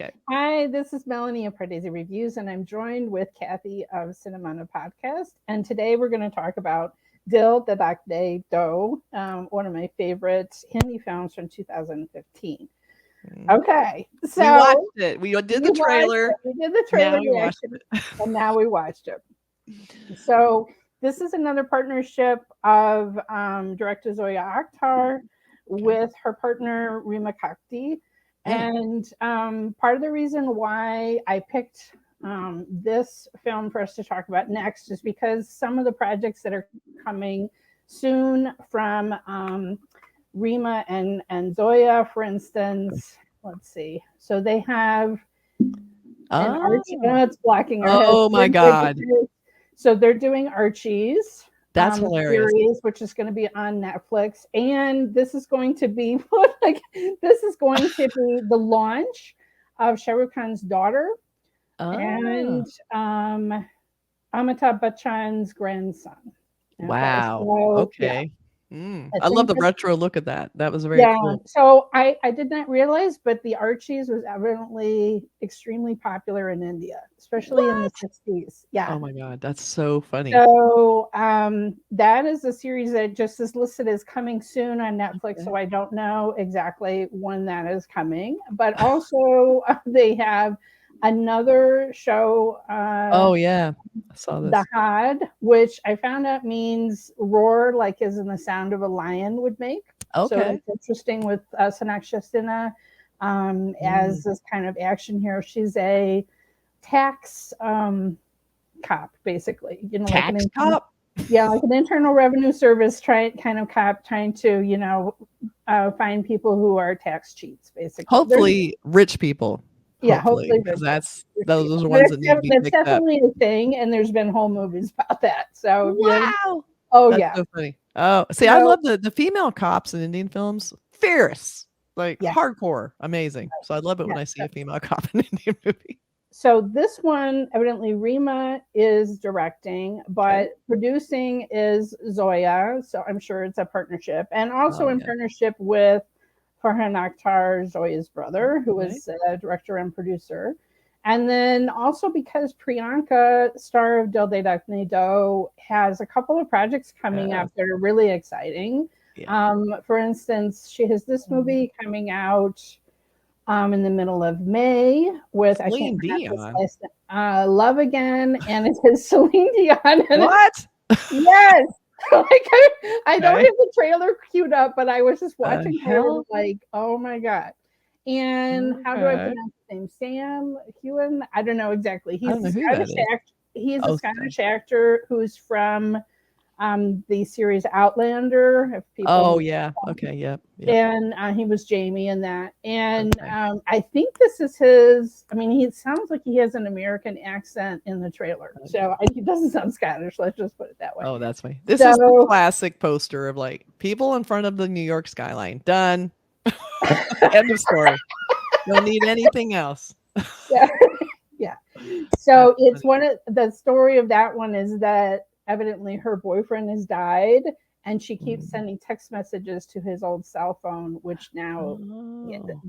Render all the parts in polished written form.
Okay. Hi, this is Melanie of Pardesi Reviews, and I'm joined with Kathy of Cinemondo Podcast. And today we're going to talk about Dil Dhadakne Do, one of my favorite Hindi films from 2015. Okay, we so watched it. We did the trailer. We did the trailer reaction, and now we watched it. So this is another partnership of director Zoya Akhtar with her partner Rima Kakti. And part of the reason why I picked this film for us to talk about next is because some of the projects that are coming soon from Rima and Zoya, for instance, let's see. So they have an Archie. Oh, it's blocking our heads. Oh my God. So they're doing Archie's. That's hilarious. Series, which is going to be on Netflix, and this is going to be the launch of Shah Rukh Khan's daughter and Amitabh Bachchan's grandson. Okay, wow. So, okay. Yeah. I love the retro look of that. That was very cool. So I did not realize, but the Archies was evidently extremely popular in India, especially in the 60s. Yeah. Oh my God, that's so funny. So that is a series that just is listed as coming soon on Netflix. So I don't know exactly when that is coming, but also they have another show. Oh yeah, I saw this. Dahad, which I found out means roar, like as in the sound of a lion would make. Okay. So it's interesting with Sonakshi Sinha as this kind of action hero. She's a tax cop, basically. You know, tax like cop. Yeah, like an Internal Revenue Service kind of cop trying to, find people who are tax cheats, basically. Hopefully, rich people. Yeah, hopefully because those are ones that need to be picked up. That's definitely a thing, and there's been whole movies about that. So wow, that's so funny. Oh, see, I love the female cops in Indian films. Fierce, hardcore, amazing. So I love it when I see a female cop in an Indian movie. So this one, evidently, Rima is directing, but producing is Zoya. So I'm sure it's a partnership, and also in partnership with Farhan Akhtar, Zoya's brother, who is a director and producer. And then also because Priyanka, star of Dil Dhadakne Do, has a couple of projects coming up that are really exciting. Yeah. For instance, she has this movie coming out in the middle of May with Celine Dion. Love Again, and it is Celine Dion. What? Yes. I don't have the trailer queued up, but I was just watching her like, oh my God. And how do I pronounce his name? Sam Heughan? I don't know exactly. He's a Scottish actor who's from the series Outlander. If people okay, yep. And he was Jamie in that. And I think this is his. I mean, he sounds like he has an American accent in the trailer, so he doesn't sound Scottish. Let's just put it that way. Oh, that's funny. This is the classic poster of like people in front of the New York skyline. Done. End of story. Don't need anything else. Yeah. So it's one of the story of that one is that evidently her boyfriend has died, and she keeps sending text messages to his old cell phone, which now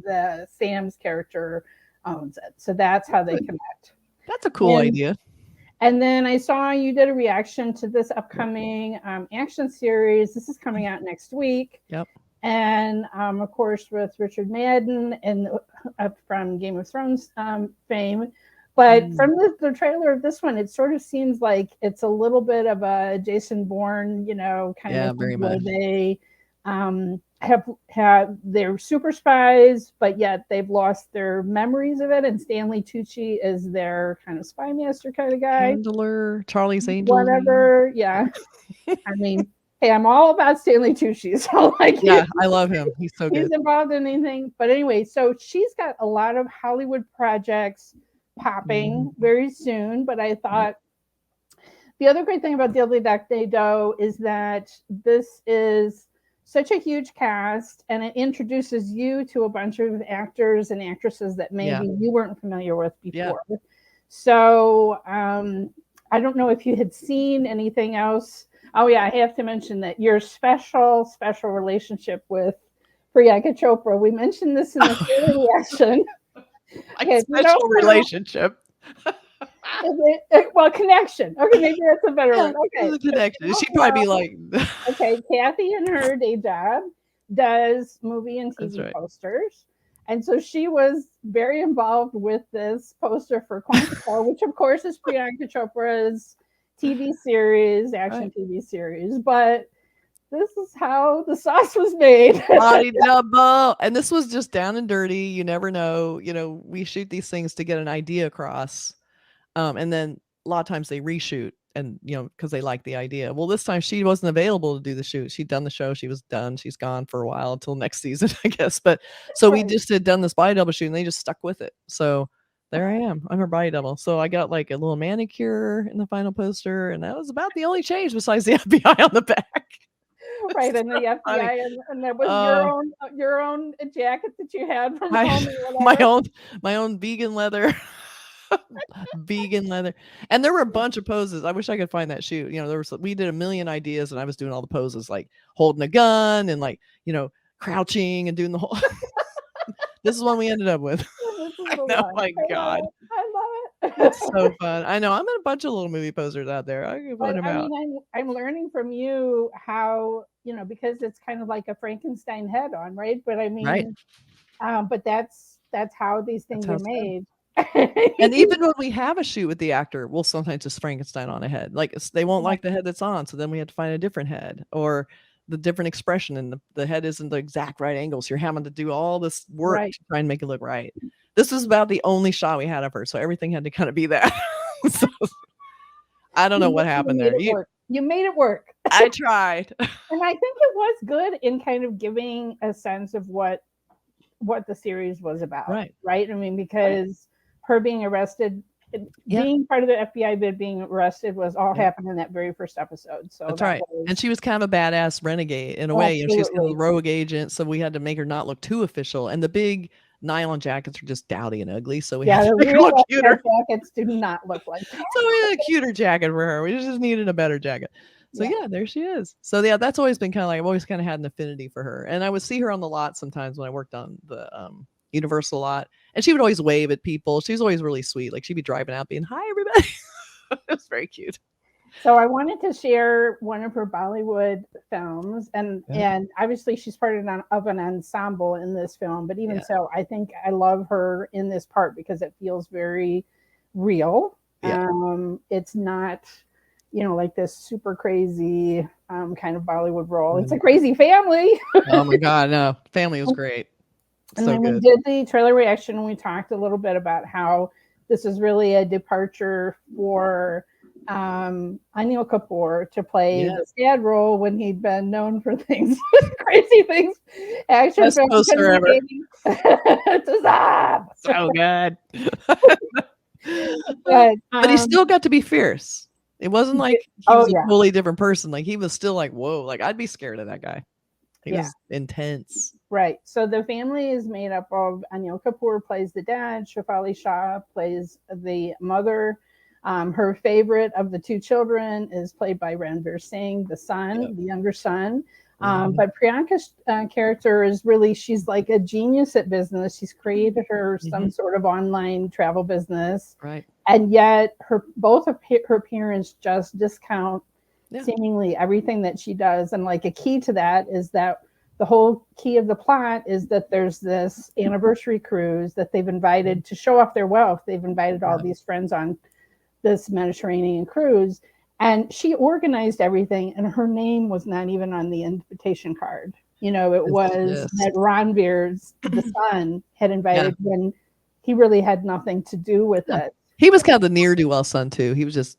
the Sam's character owns it. So that's how they connect. That's a cool idea. And then I saw you did a reaction to this upcoming action series. This is coming out next week. Yep. And of course with Richard Madden and from Game of Thrones fame. But from the trailer of this one, it sort of seems like it's a little bit of a Jason Bourne, kind of very where much. they they're super spies, but yet they've lost their memories of it. And Stanley Tucci is their kind of spy master kind of guy. Handler, Charlie's Angel. Whatever. Yeah. I mean, hey, I'm all about Stanley Tucci. So I love him. He's so good. He's involved in anything. But anyway, so she's got a lot of Hollywood projects popping very soon. But I thought the other great thing about Dil Dhadakne Do is that this is such a huge cast, and it introduces you to a bunch of actors and actresses that maybe you weren't familiar with before. Yeah. So I don't know if you had seen anything else. Oh yeah, I have to mention that your special relationship with Priyanka Chopra. We mentioned this in the reaction. Like special relationship. Well, connection. Okay, maybe that's a better word. Okay, connection. She'd probably be like, okay, Kathy in her day job does movie and TV posters. And so she was very involved with this poster for Quantico, which of course is Priyanka Chopra's TV series, action TV series. But this is how the sauce was made. Body double. And this was just down and dirty. You never know. You know, we shoot these things to get an idea across. And then a lot of times they reshoot and, you know, because they like the idea. Well, this time she wasn't available to do the shoot. She'd done the show. She was done. She's gone for a while until next season, I guess. But so we just had done this body double shoot and they just stuck with it. So there I am. I'm her body double. So I got like a little manicure in the final poster. And that was about the only change besides the FBI on the back. Right, and the FBI, and that was your own jacket that you had from home. My own vegan leather. Vegan leather. And there were a bunch of poses. I wish I could find that shoot. You know, we did a million ideas and I was doing all the poses, like holding a gun and like, you know, crouching and doing the whole this is one we ended up with. Oh my God. I love it. It's so fun. I know. I'm in a bunch of little movie posters out there. I can put them out. I'm learning from you how, you know, because it's kind of like a Frankenstein head on, right? But I mean, but that's how these things are made. And even when we have a shoot with the actor, we'll sometimes just Frankenstein on a head. Like they won't like the head that's on, so then we have to find a different head or the different expression, and the head isn't the exact right angle. So you're having to do all this work to try and make it look right. This was about the only shot we had of her, so everything had to kind of be that. So, I don't know what happened there. You made it work. I tried. And I think it was good in kind of giving a sense of what the series was about. Right? I mean, because her being arrested, being part of the FBI bid, being arrested was all happened in that very first episode. So that's right. And she was kind of a badass renegade in a way. You know, she's kind of a rogue agent, so we had to make her not look too official. And the big nylon jackets are just dowdy and ugly, so we had to make her look cuter. Jackets do not look like that. So we had a cuter jacket for her. We just needed a better jacket. So yeah, there she is. So yeah, that's always been kind of like, I've always kind of had an affinity for her. And I would see her on the lot sometimes when I worked on the Universal lot, and she would always wave at people. She was always really sweet. Like she'd be driving out being, hi everybody. It was very cute. So I wanted to share one of her Bollywood films, and obviously she's part of an ensemble in this film, but even so, I think I love her in this part because it feels very real. It's not, you know, like this super crazy kind of Bollywood role. It's a crazy family. Oh my God, no, family was great. And then we did the trailer reaction, and we talked a little bit about how this is really a departure for Anil Kapoor to play the sad role when he'd been known for things, crazy things. Action best poster ever. So good. But he still got to be fierce. It wasn't like he was a totally different person. Like he was still like, whoa, like I'd be scared of that guy. He was intense. Right. So the family is made up of Anil Kapoor plays the dad, Shefali Shah plays the mother. Her favorite of the two children is played by Ranveer Singh, the son, the younger son. But Priyanka's character is really, she's like a genius at business. She's created some sort of online travel business. Right. And yet both of her parents just discount seemingly everything that she does. And like a key to that is that the whole key of the plot is that there's this anniversary cruise that they've invited to show off their wealth. They've invited all these friends on this Mediterranean cruise, and she organized everything, and her name was not even on the invitation card. You know, it was that Ranveer's, the son, had invited when he really had nothing to do with it. He was kind of the ne'er-do-well son too. He was just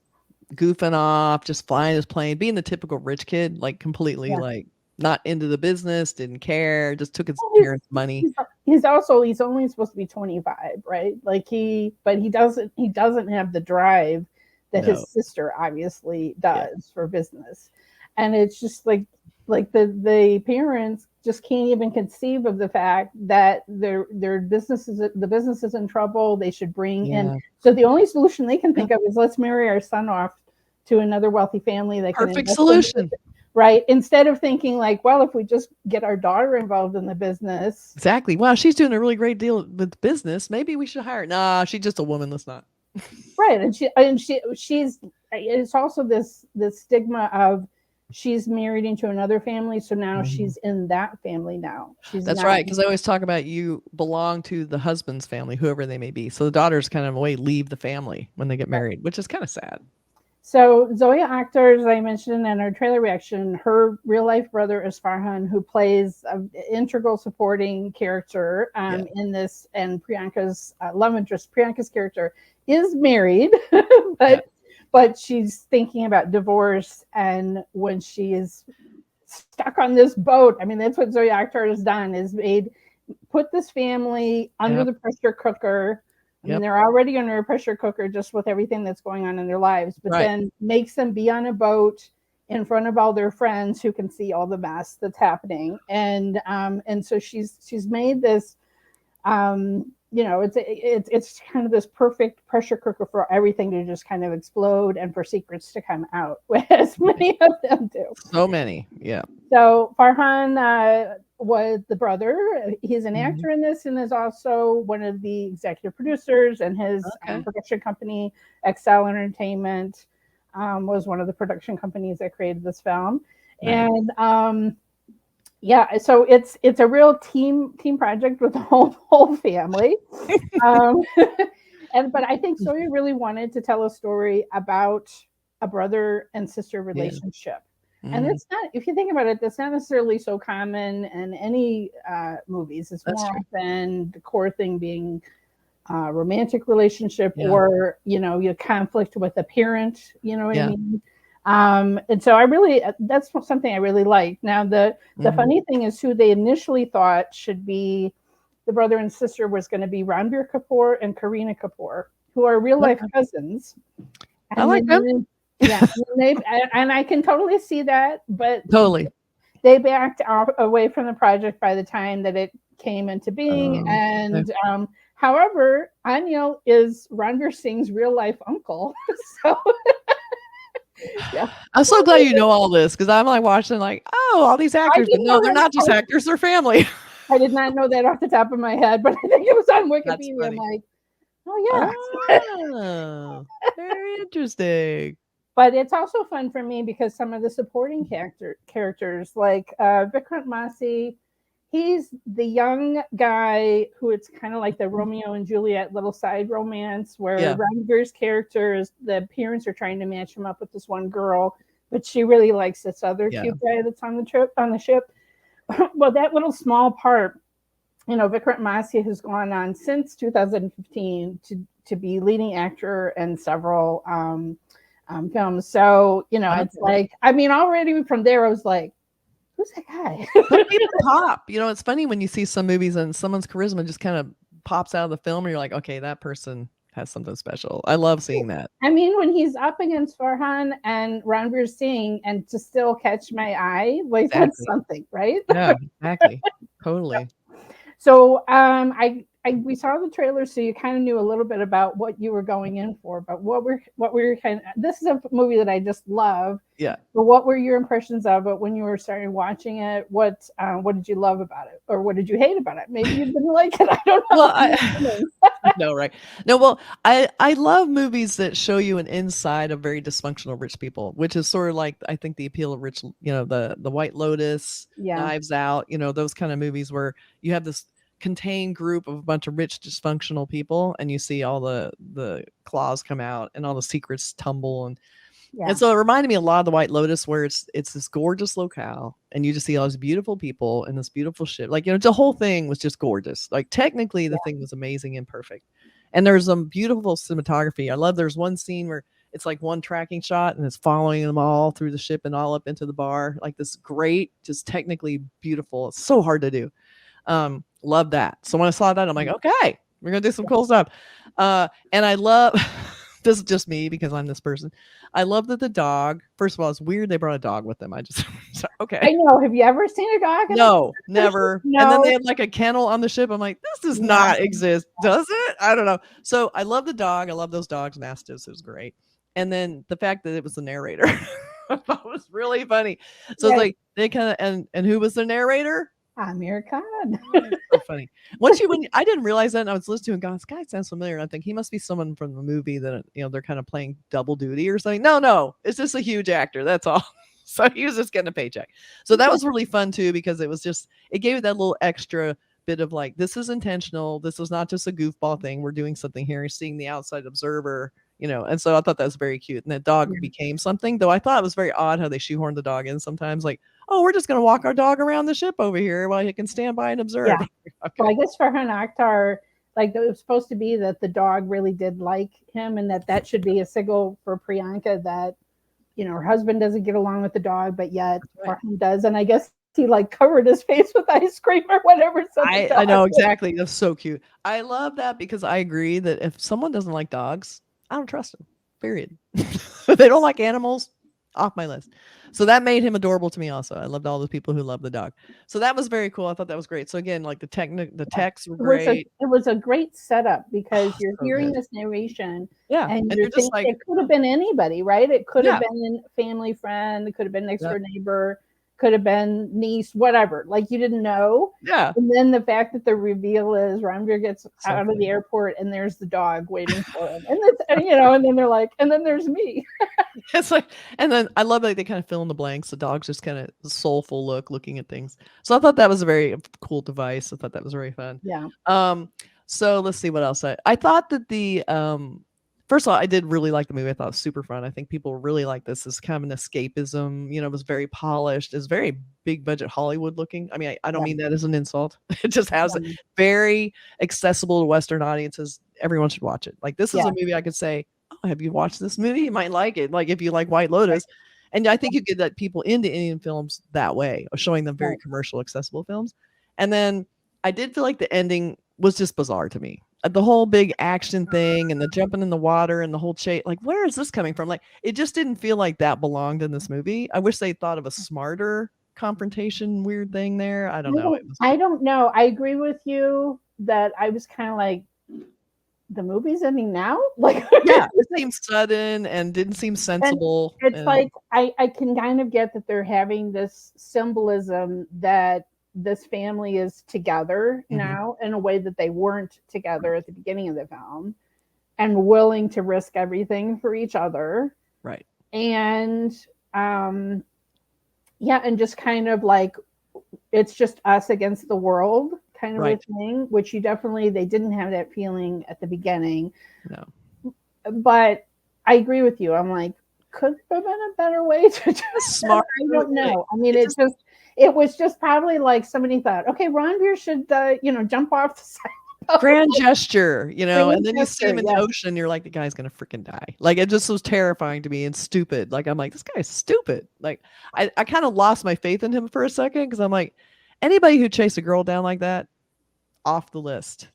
goofing off, just flying his plane, being the typical rich kid, like completely like not into the business, didn't care, just took his parents' money. He's only supposed to be 25, right? Like he doesn't have the drive that his sister obviously does for business. And it's just like the parents just can't even conceive of the fact that their business is in trouble. They should bring in. So the only solution they can think of is let's marry our son off to another wealthy family that perfect solution. right? Instead of thinking like, well, if we just get our daughter involved in the business. Exactly. Wow, she's doing a really great deal with business. Maybe we should hire her. Nah, she's just a woman. Let's not. Right. She's it's also this stigma of she's married into another family, so now she's in that family now. She's That's not. right. Because I always talk about you belong to the husband's family, whoever they may be. So the daughters kind of in a way leave the family when they get married, which is kind of sad. So Zoya Akhtar, as I mentioned in our trailer reaction, her real life brother is Farhan, who plays an integral supporting character in this, and Priyanka's love interest, Priyanka's character, is married, but she's thinking about divorce, and when she is stuck on this boat, I mean, that's what Zoya Akhtar has done, is put this family under the pressure cooker. I mean, they're already under a pressure cooker just with everything that's going on in their lives, but then makes them be on a boat in front of all their friends who can see all the mess that's happening. And so she's made this, it's kind of this perfect pressure cooker for everything to just kind of explode and for secrets to come out, as many of them do. So many. Yeah. So Farhan was the brother. He's an actor in this and is also one of the executive producers, and his production company, Excel Entertainment, was one of the production companies that created this film. Right. And so it's a real team project with the whole family. But I think Zoya really wanted to tell a story about a brother and sister relationship. And it's not, if you think about it, that's not necessarily so common in any movies. It's more often the core thing being a romantic relationship or, your conflict with a parent, you know what I mean? And so that's something I really like. Now, the funny thing is who they initially thought should be the brother and sister was going to be Ranveer Kapoor and Kareena Kapoor, who are real life cousins. I like them. Yeah, and I can totally see that, but they backed away from the project by the time that it came into being. However, Anil is Ranveer Singh's real life uncle. So I'm so glad you know all this, because I'm like watching like, oh, all these actors, but no, they're not just actors, they're family. I did not know that off the top of my head, but I think it was on Wikipedia. I'm like, oh yeah, very interesting. But it's also fun for me because some of the supporting characters, like Vikrant Massey, he's the young guy who it's kind of like the Romeo and Juliet little side romance where Ranveer's character is, the parents are trying to match him up with this one girl, but she really likes this other cute guy that's on the ship. Well, that little small part, Vikrant Massey has gone on since 2015 to be leading actor in several films. So, it's like, I mean, already from there, I was like, who's that guy? But people pop. It's funny when you see some movies and someone's charisma just kind of pops out of the film and you're like, okay, that person has something special. I love seeing that. I mean, when he's up against Farhan and Ranveer Singh and to still catch my eye, like that's something, right? Yeah, exactly. Totally. So we saw the trailer, so you kind of knew a little bit about what you were going in for, but what we're kind of, this is a movie that I just love. Yeah. But what were your impressions of it when you were starting watching it? What did you love about it, or what did you hate about it? Maybe you didn't like it. I don't know. Well, no, right? No, well, I love movies that show you an inside of very dysfunctional rich people, which is sort of like I think the appeal of rich, the White Lotus, Knives Out, those kind of movies where you have this contained group of a bunch of rich dysfunctional people and you see all the claws come out and all the secrets tumble and so it reminded me a lot of the White Lotus, where it's this gorgeous locale and you just see all these beautiful people and this beautiful ship, like the whole thing was just gorgeous. Like technically the thing was amazing and perfect, and there's some beautiful cinematography. I love, there's one scene where it's like one tracking shot and it's following them all through the ship and all up into the bar, like this great, just technically beautiful. It's so hard to do. Love that. So when I saw that, I'm like, okay, we're gonna do some cool stuff. And I love this is just me because I'm this person. I love that the dog, first of all, it's weird they brought a dog with them. I just okay. I know. Have you ever seen a dog? No, never. No. And then they had like a kennel on the ship. I'm like, this does not exist, does it? I don't know. So I love the dog. I love those dogs. Mastiffs. It was great. And then the fact that it was the narrator. I thought was really funny. So it's Right. like they kind of and who was the narrator? Aamir Khan. So funny. When I didn't realize that, and I was listening to him, going, this guy sounds familiar. And I think he must be someone from the movie that they're kind of playing double duty or something. No, it's just a huge actor. That's all. So he was just getting a paycheck. So that was really fun too because it gave it that little extra bit of like, this is intentional. This was not just a goofball thing. We're doing something here. Seeing the outside observer, and so I thought that was very cute. And that dog became something, though I thought it was very odd how they shoehorned the dog in sometimes. Like, oh, we're just going to walk our dog around the ship over here while he can stand by and observe. Yeah. Okay. Well, I guess Farhan Akhtar, like it was supposed to be that the dog really did like him and that should be a signal for Priyanka that, her husband doesn't get along with the dog, but yet Farhan does. And I guess he like covered his face with ice cream or whatever. I know exactly. That's so cute. I love that because I agree that if someone doesn't like dogs, I don't trust them. Period. If they don't like animals, off my list. So that made him adorable to me also. I loved all the people who love the dog. So that was very cool. I thought that was great. So again, like the texts were great. It was a great setup because you're So hearing good. this narration Yeah. and you're just like, it could have been anybody, right? It could have Yeah. been a family friend, it could have been next door neighbor, could have been niece, whatever. Like you didn't know. Yeah. And then the fact that the reveal is Ranveer gets So out of funny. the airport and there's the dog waiting for him. And that's, and then they're like, and then there's me. It's like, and then I love that they kind of fill in the blanks. The dog's just kind of soulful looking at things. So I thought that was a very cool device. I thought that was very fun. Yeah. So let's see what else. I thought that first of all, I did really like the movie. I thought it was super fun. I think people really like this as kind of an escapism. It was very polished. It's very big budget Hollywood looking. I mean, I don't mean that as an insult. It just has very accessible to Western audiences. Everyone should watch it. Like this is a movie I could say, oh, have you watched this movie? You might like it. Like if you like White Lotus. And I think you get that people into Indian films that way, or showing them very commercial, accessible films. And then I did feel like the ending was just bizarre to me. The whole big action thing and the jumping in the water and the whole chase, like where is this coming from? Like it just didn't feel like that belonged in this movie. I wish they thought of a smarter confrontation weird thing there. I don't know. I don't know. I agree with you that I was kind of like, the movie's ending now? Like it seemed sudden and didn't seem sensible. It's like I can kind of get that they're having this symbolism that this family is together now in a way that they weren't together at the beginning of the film and willing to risk everything for each other. Right. And and just kind of like it's just us against the world kind of a thing, which they didn't have that feeling at the beginning. No. But I agree with you. I'm like, could there have been a better way to do smart? I don't know. I mean, it was just probably like somebody thought, okay, Ranveer should, jump off the side. Grand gesture, and then you see him in the ocean. You're like, the guy's gonna freaking die. Like it just was terrifying to me and stupid. Like I'm like, this guy's stupid. Like I kind of lost my faith in him for a second because I'm like, anybody who chased a girl down like that, off the list.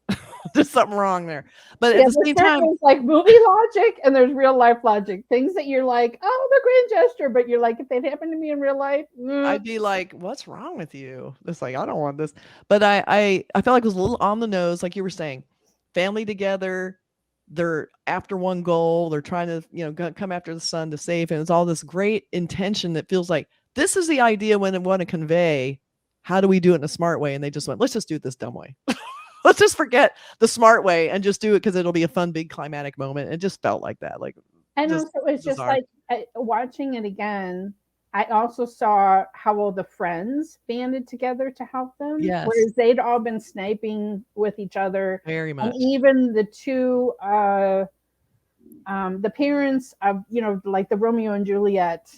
There's something wrong there. But at the same time, there's like movie logic and there's real life logic. Things that you're like, oh, they're grand gesture, but you're like, if they'd happened to me in real life, I'd be like, what's wrong with you? It's like, I don't want this. But I felt like it was a little on the nose, like you were saying. Family together, they're after one goal, they're trying to, come after the son to save him. It's all this great intention that feels like this is the idea when they want to convey. How do we do it in a smart way? And they just went, let's just do it this dumb way. Let's just forget the smart way and just do it because it'll be a fun, big climatic moment. It just felt like that. And also it was just like watching it again. I also saw how all the friends banded together to help them. Yes. Whereas they'd all been sniping with each other. Very much. And even the two, the parents of, like the Romeo and Juliet,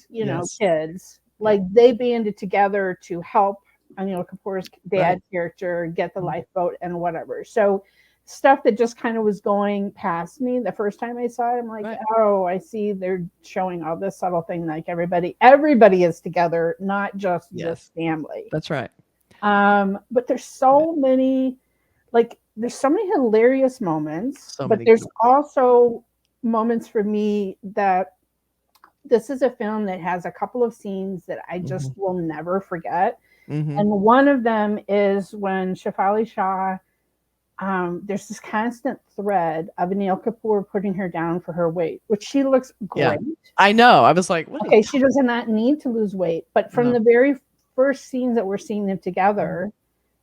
kids, like they banded together to help Anil Kapoor's dad character get the lifeboat and whatever. So stuff that just kind of was going past me the first time I saw it. I'm like, oh, I see they're showing all this subtle thing. Like everybody is together, not just this family. That's right. But there's so many, there's so many hilarious moments, but there's also moments for me that this is a film that has a couple of scenes that I just will never forget. And one of them is when Shefali Shah there's this constant thread of Anil Kapoor putting her down for her weight, which she looks great. I know. I was like, what? Okay, she does not need to lose weight, but from the very first scenes that we're seeing them together,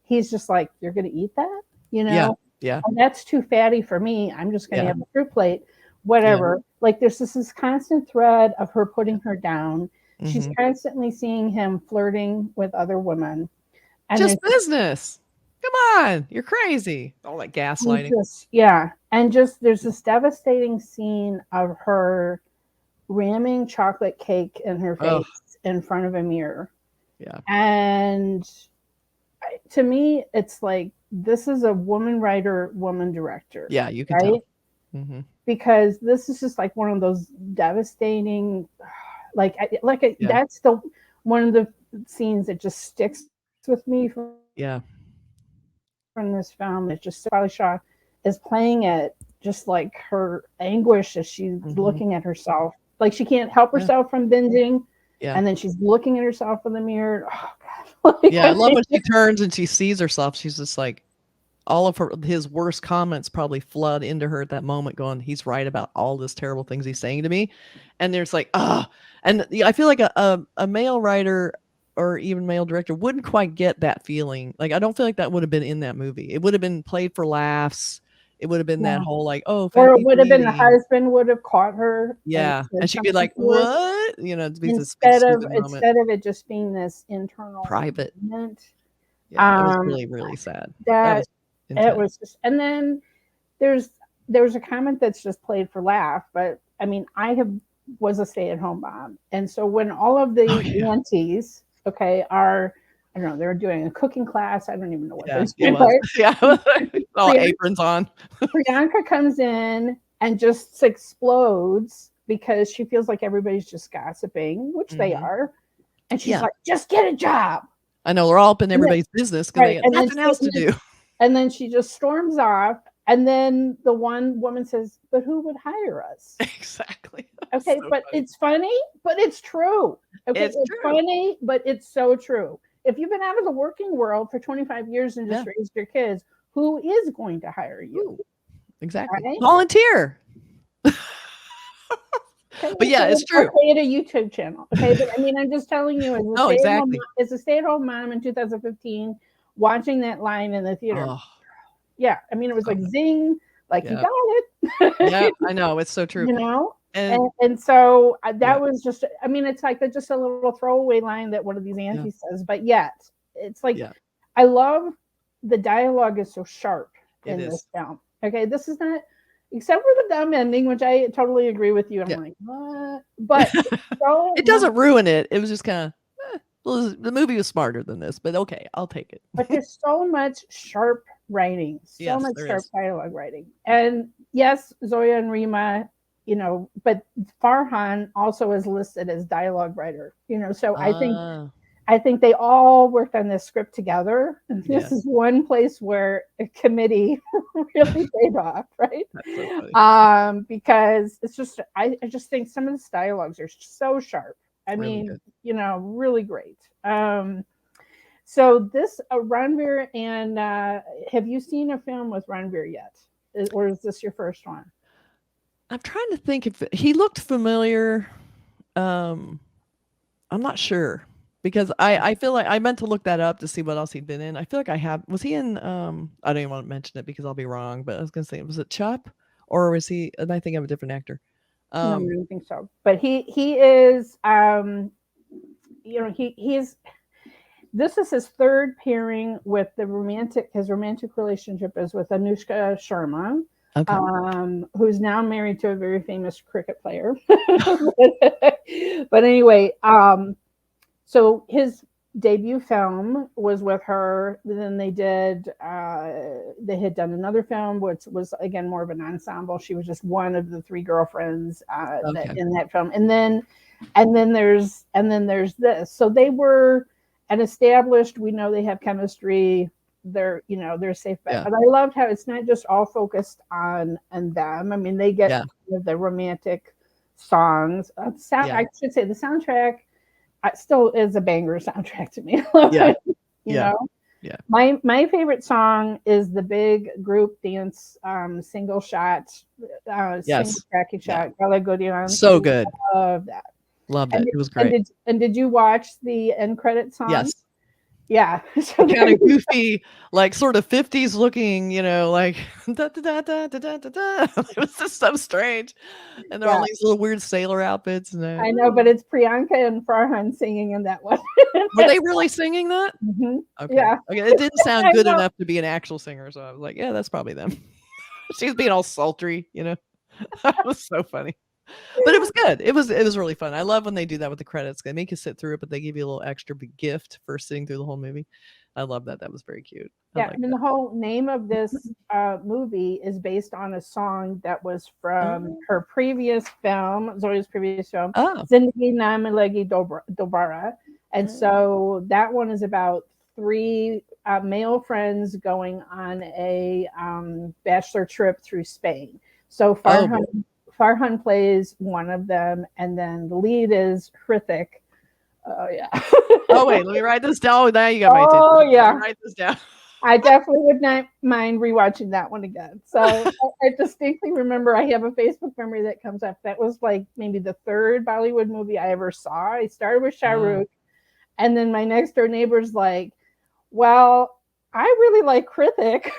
he's just like, "You're going to eat that, you know? Yeah. And that's too fatty for me. I'm just going to have a fruit plate, whatever." Like there's this constant thread of her putting her down. She's constantly seeing him flirting with other women. And just business. Come on, you're crazy. All that gaslighting. And just there's this devastating scene of her ramming chocolate cake in her face in front of a mirror. Yeah. And to me, it's like, this is a woman writer, woman director. Yeah, you can tell. Because this is just like one of those devastating, that's the one of the scenes that just sticks with me from this film. It's just Shefali Shah is playing it just like her anguish as she's looking at herself. Like she can't help herself from binging. And then she's looking at herself in the mirror. Oh God. Like, I love when she turns and she sees herself. She's just like, all of his worst comments probably flood into her at that moment, going, he's right about all this terrible things he's saying to me. And there's like, and I feel like a male writer or even male director wouldn't quite get that feeling. Like, I don't feel like that would have been in that movie. It would have been played for laughs. It would have been that whole like, or it would have been the husband would have caught her. And she'd be like, what? You know, instead of it just being this internal private moment. It was really, really sad. It was just, and then there's a comment that's just played for laugh, but I mean, was a stay-at-home mom, and so when all of the aunties, are, I don't know, they're doing a cooking class. I don't even know what they're doing. All aprons on. Priyanka comes in and just explodes because she feels like everybody's just gossiping, which they are, and she's like, "Just get a job." I know, they're all up in everybody's business because they got nothing else to do. And then she just storms off. And then the one woman says, "But who would hire us?" Exactly. Okay, so but funny. It's funny, but it's true. Okay, it's funny, but it's so true. If you've been out of the working world for 25 years and just raised your kids, who is going to hire you? Exactly. Right? Volunteer. But it's true. Create a YouTube channel. Okay, but I mean, I'm just telling you, as a stay-at-home mom in 2015, watching that line in the theater. Yeah, I mean, it was like zing, like you got it. Yeah, I know, it's so true. You know, and so that was just, I mean, it's like just a little throwaway line that one of these aunties says, but yet it's like, I love the dialogue is so sharp in this film. Okay, this is not, except for the dumb ending, which I totally agree with you. I'm like, what? But it doesn't ruin it. It was just kind of, well, the movie was smarter than this, but okay, I'll take it. But there's so much sharp writing, so much sharp dialogue writing. And yes, Zoya and Rima, you know, but Farhan also is listed as dialogue writer, you know, so I think they all worked on this script together. And this is one place where a committee really paid off, right? That's so funny. Because it's just, I just think some of the dialogues are so sharp. I mean, you know, really great. So this Ranveer, and have you seen a film with Ranveer yet? Or is this your first one? I'm trying to think if he looked familiar. I'm not sure, because I feel like I meant to look that up to see what else he'd been in. I feel like I have. Was he in? I don't even want to mention it because I'll be wrong. But I was gonna say, was it Chup, or was he? And I think I'm a different actor. No, I don't think so. But he is. You know, he's. This is his third pairing with his romantic relationship is with Anushka Sharma, who's now married to a very famous cricket player. But anyway, so his debut film was with her. Then they had done another film, which was again more of an ensemble. She was just one of the three girlfriends in that film. And then there's this. So they were an established, we know they have chemistry. They're a safe bet. But I loved how it's not just all focused on them. I mean, they get the romantic songs. I should say the soundtrack still is a banger soundtrack to me. You know, Yeah. My favorite song is the big group dance single shot, single Yes. tracking Yeah. shot. Gala Godian. So good. Love that. Loved And it. It was and great. did you watch the end credit song? Yes. Yeah. The So kind of goofy, like sort of 50s looking, like da, da, da, da, da, da, da. It was just so strange. And they're all yeah, these little weird sailor outfits. And I know, but it's Priyanka and Farhan singing in that one. were they really singing that? Mhm. Okay. Yeah, Okay. It didn't sound I good know. enough to be an actual singer. So I was like, yeah, that's probably them. She's being all sultry. That was so funny. But it was good. It was really fun. I love when they do that with the credits. They make you sit through it, but they give you a little extra big gift for sitting through the whole movie. I love that. That was very cute. I Yeah, like I mean, that. the whole name of this movie is based on a song that was from Oh. her previous film, Zoya's previous film, Oh. Zindagi Na Milegi Dobara. And Oh. so that one is about three male friends going on a bachelor trip through Spain. So Oh, boy. Farhan plays one of them, and then the lead is Hrithik. Oh, yeah. Oh, wait. Let me write this down. Oh, now you got my attention. Oh, Let me yeah. write this down. I definitely would not mind rewatching that one again. So I distinctly remember I have a Facebook memory that comes up. That was like maybe the third Bollywood movie I ever saw. I started with Shah Wow. Rukh, and then my next door neighbor's like, "Well, I really like Krithik,"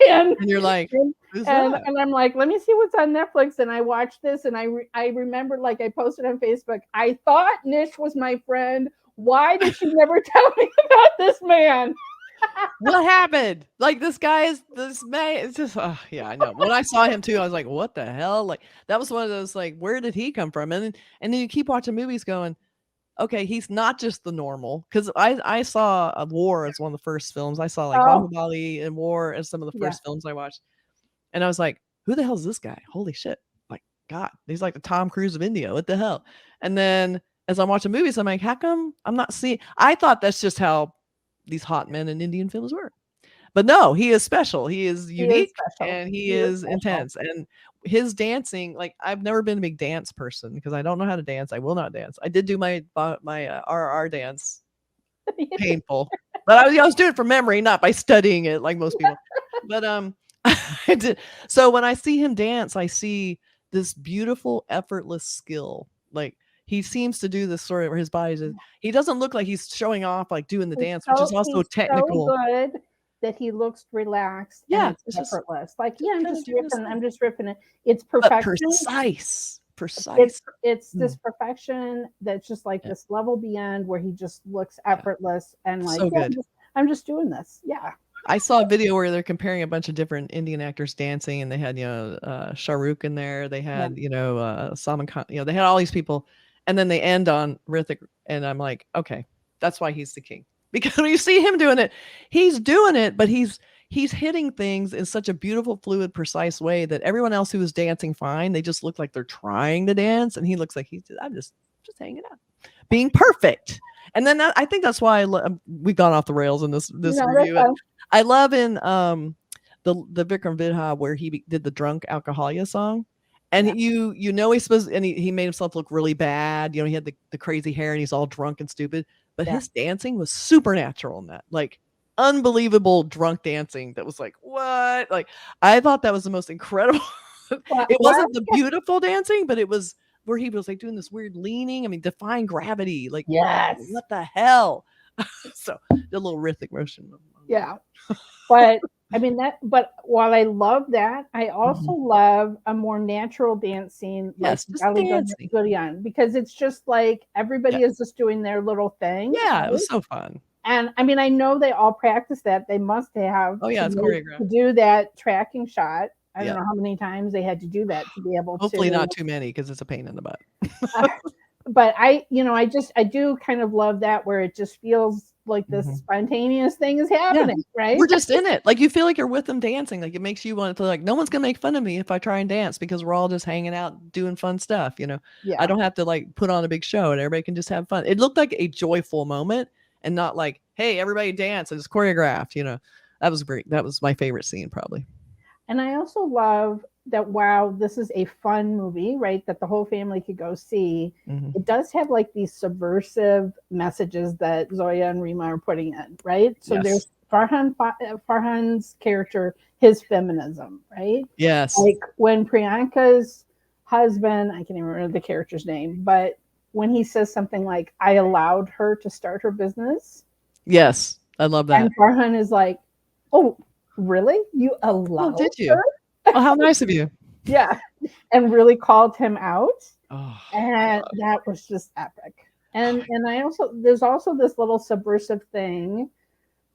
and And you're like, and, who's and that? I'm like, "Let me see what's on Netflix." And I watched this, and I remember, like, I posted on Facebook. I thought Nish was my friend. Why did she never tell me about this man? What happened? Like this guy is this man. It's just, oh, yeah, I know. When I saw him too, I was like, what the hell? Like that was one of those like, where did he come from? And then you keep watching movies going, okay, he's not just the normal. Because I saw War as one of the first films. I saw like Oh, Bahubali and War as some of the yeah. first films I watched, and I was like, who the hell is this guy? Holy shit! Like God, he's like the Tom Cruise of India. What the hell? And then as I'm watching movies, I'm like, how come I'm not seeing? I thought that's just how these hot men in Indian films were. But no, he is special. He is He is unique special. and he He is is special. intense. And his dancing, like I've never been a big dance person because I don't know how to dance. I will not dance. I did do my RR dance, painful, but I was doing it from memory, not by studying it like most people. But I did. So when I see him dance, I see this beautiful, effortless skill. Like he seems to do this sort of where his body is. He doesn't look like he's showing off like doing the dance, which is also He's so technical. good that he looks relaxed and Yeah, it's it's effortless. Like, yeah, just kind of doing this thing. I'm just ripping it. It's But perfection. precise, It's precise. it's this Mm, perfection that's just like yeah, this level beyond where he just looks yeah, effortless and like, so yeah, good. I'm just doing this. Yeah. I saw a video where they're comparing a bunch of different Indian actors dancing, and they had, Shah Rukh in there. They Yeah. had, Salman Khan. They had all these people, and then they end on Rithik, and I'm like, okay, that's why he's the king. Because when you see him doing it, he's doing it, but he's hitting things in such a beautiful, fluid, precise way that everyone else who is dancing fine, they just look like they're trying to dance, and he looks like I'm just hanging out, being perfect. And then I think that's why we've gone off the rails in this No, that's review. fine. I love in the Vikram Vidha where he did the drunk alcoholia song. And Yeah. he's supposed, and he made himself look really bad. He had the crazy hair and he's all drunk and stupid. But Yeah. his dancing was supernatural in that. Like unbelievable drunk dancing that was like, what? Like I thought that was the most incredible. It Well, wasn't the beautiful dancing, but it was where he was like doing this weird leaning. I mean, defying gravity. Like, yes. what the hell? So the little rhythmic motion. Yeah. But I mean but while I love that, I also Mhm. love a more natural dance scene like Yes, just Gali dancing. Gurian because it's just like Yeah. everybody is just doing their little thing, Yeah, it right? was so fun. And I mean, I know they all practice that. They must have Oh, yeah, it's choreographed. to do that tracking shot. I don't Yeah. know how many times they had to do that to be able Hopefully to not too many because it's a pain in the butt. uh, but I do kind of love that where it just feels like this Mhm. spontaneous thing is Yeah. happening, right? We're just in it. Like, you feel like you're with them dancing. Like, it makes you want to like, "No one's gonna make fun of me if I try and dance because we're all just hanging out doing fun stuff?" I Yeah. don't have to, like, put on a big show and everybody can just have fun. It looked like a joyful moment and not like, "Hey, everybody dance, and it's choreographed?" That was great. That was my favorite scene probably. And I also love that while this is a fun movie, right, that the whole family could go see, Mhm. it does have like these subversive messages that Zoya and Rima are putting in, right? So Yes. Farhan's character, his feminism, right? Yes. Like when Priyanka's husband, I can't even remember the character's name, but when he says something like, I allowed her to start her business. Yes. I love that. And Farhan is like, oh, really? You allowed did you? her? Oh, how nice of you. Yeah. And really called him out. Oh, And that was just epic. And I also, there's also this little subversive thing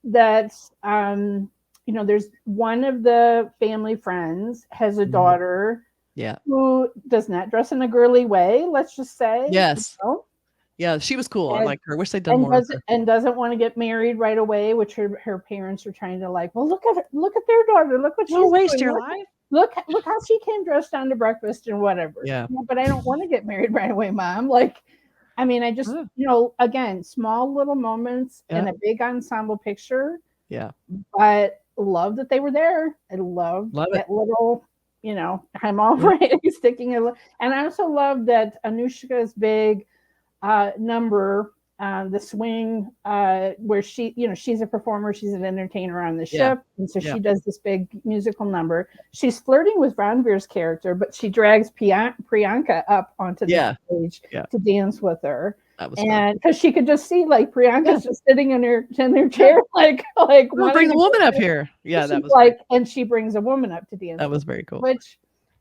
that there's one of the family friends has a daughter who does not dress in a girly way, let's just say. Yes. Yeah, she was cool. I liked her. Wish they'd done more of her. And doesn't want to get married right away, which her parents are trying to like, well, look at their daughter. Look what she's doing. Waste your life. Look how she came dressed down to breakfast and whatever. Yeah. But I don't want to get married right away, Mom. Like, I mean, I just, again, small little moments in a big ensemble picture. Yeah. But love that they were there. I love that little, I'm already sticking it. And I also love that Anushka's big number, the swing, where she's a performer, she's an entertainer on the ship, and so she does this big musical number. She's flirting with Ranveer's character, but she drags Priyanka up onto the stage to dance with her. And because she could just see like Priyanka's just sitting in her chair, like bring the woman up here. Yeah, that was like, and she brings a woman up to dance. That was very cool. Which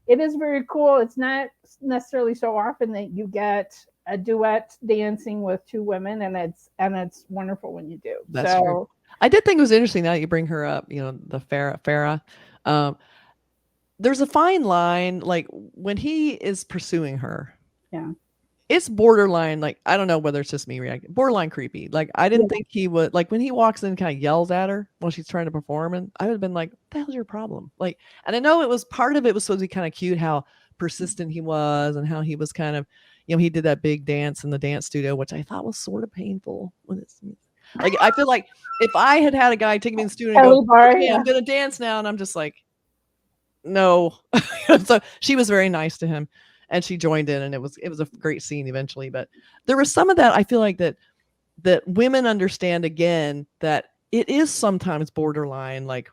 it is very cool. It's not necessarily so often that you get a duet dancing with two women, and it's wonderful when you do. That's true. I did think it was interesting now that you bring her up, the Farah. There's a fine line, like when he is pursuing her. Yeah. It's borderline, like, I don't know whether it's just me reacting, borderline creepy. Like, I didn't think he would, like, when he walks in and kind of yells at her while she's trying to perform, and I would have been like, what the hell's your problem? Like, and I know it was part of it was supposed to be kind of cute how persistent he was and how he was kind of, he did that big dance in the dance studio, which I thought was sort of painful. When it's like, I feel like if I had a guy take me in the studio and go, okay, I'm going to dance now, and I'm just like, no. So she was very nice to him. And she joined in, and it was a great scene eventually. But there was some of that. I feel like that women understand again that it is sometimes borderline. Like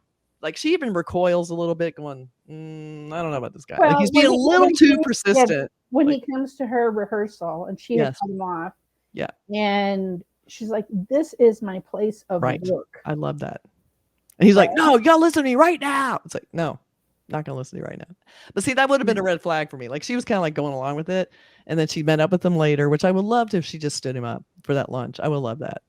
she even recoils a little bit, going, I don't know about this guy. Well, like he's being a little too persistent. Yeah, when he comes to her rehearsal, and she had come off. Yeah. And she's like, "This is my place of work." I love that. And he's like, "No, you gotta listen to me right now." It's like, no. Not gonna listen to you right now. But see, that would have been a red flag for me. Like she was kind of like going along with it, and then she met up with him later, which I would love to if she just stood him up for that lunch. I would love that.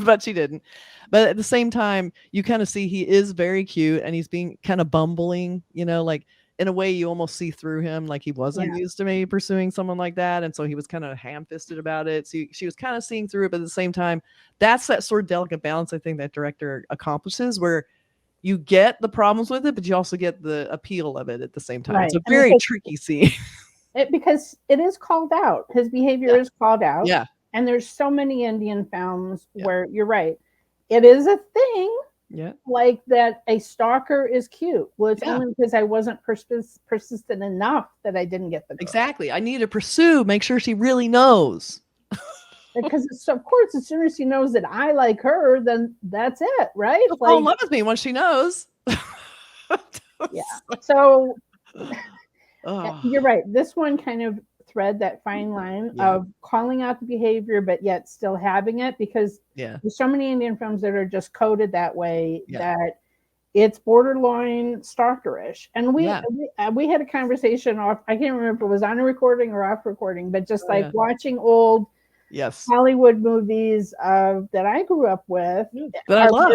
But she didn't. But at the same time, you kind of see he is very cute, and he's being kind of bumbling, like in a way you almost see through him, like he wasn't used to maybe pursuing someone like that, and so he was kind of ham-fisted about it. So she was kind of seeing through it, but at the same time, that's that sort of delicate balance I think that director accomplishes, where you get the problems with it, but you also get the appeal of it at the same time. Right. It's a very tricky scene. Because it is called out. His behavior is called out. Yeah. And there's so many Indian films where you're right. It is a thing. Yeah. Like that a stalker is cute. Well, it's only because I wasn't persistent enough that I didn't get the girl. Exactly. I need to pursue, make sure she really knows. Because of course, as soon as she knows that I like her, then that's it, right? She'll fall in love with me once she knows. Yeah. So you're right. This one kind of thread that fine line of calling out the behavior, but yet still having it, because there's so many Indian films that are just coded that way that it's borderline stalkerish. And we had a conversation off. I can't remember if it was on a recording or off recording, but just watching old. Yes, Hollywood movies that I grew up with that I love,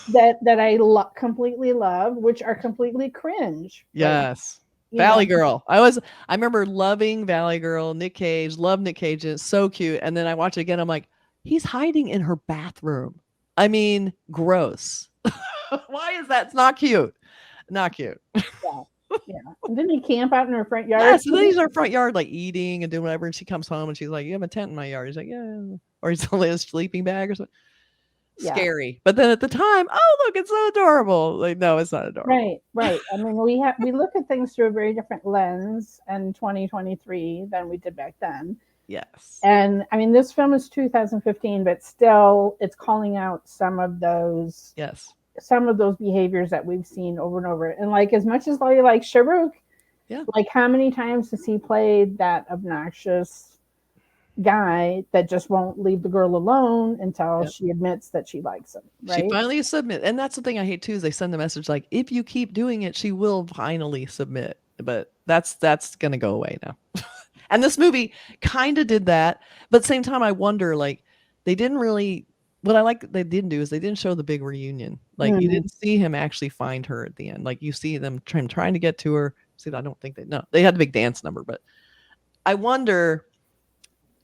that I completely love, which are completely cringe. Yes, Valley Girl. I remember loving Valley Girl. Nick Cage, love Nick Cage. It's so cute. And then I watch it again. I'm like, he's hiding in her bathroom. I mean, gross. Why is that? It's not cute. Not cute. Yeah. And then he camp out in her front yard. Yeah, so then he's in her front yard, like eating and doing whatever. And she comes home and she's like, "You have a tent in my yard." He's like, "Yeah." Or he's in a sleeping bag or something. Scary. But then at the time, oh, look, it's so adorable. Like, no, it's not adorable. Right. I mean, we look at things through a very different lens in 2023 than we did back then. Yes. And I mean, this film is 2015, but still, it's calling out Yes. some of those behaviors that we've seen over and over. And like, as much as I like Sharuk, Yeah. like, how many times has he played that obnoxious guy that just won't leave the girl alone until Yep. she admits that she likes him, She right? finally submit, and that's the thing I hate too, is they send the message like, if you keep doing it, she will finally submit. But that's gonna go away now. And this movie kind of did that, but at the same time, I wonder, like, they didn't really. What I like they didn't do is they didn't show the big reunion. Like, you Mm, didn't see him actually find her at the end. Like, you see them trying to get to her. See, I don't think they had the big dance number, but I wonder.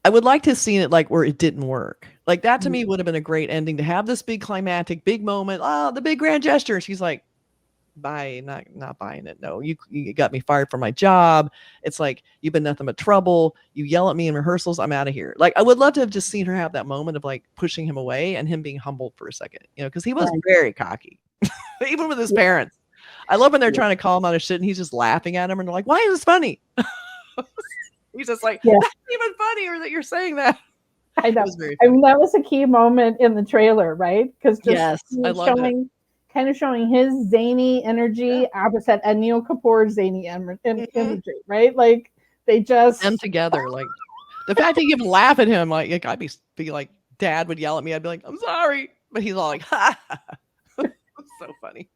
I would like to have seen it like where it didn't work. Like, that to mm, me would have been a great ending, to have this big climactic, big moment. Oh, the big grand gesture. And she's like, bye, not buying it. No, you got me fired from my job. It's like, you've been nothing but trouble. You yell at me in rehearsals. I'm out of here. Like, I would love to have just seen her have that moment of like pushing him away and him being humbled for a second, because he was right. very cocky, even with his Yeah, parents. I love when they're yeah, trying to call him out of shit and he's just laughing at him and they're like, why is this funny? He's just like, yeah, that's even funnier that you're saying that. I It know. was very I funny. mean, that was a key moment in the trailer, right? Because just Yes, I loved it. kind of showing his zany Yeah. energy opposite Anil Kapoor's zany Mhm. imagery, right? Like, they Them just, together, like, the fact that you even laugh at him, like I'd be like, dad would yell at me, I'd be like, I'm sorry. But he's all like, ha. It's so funny.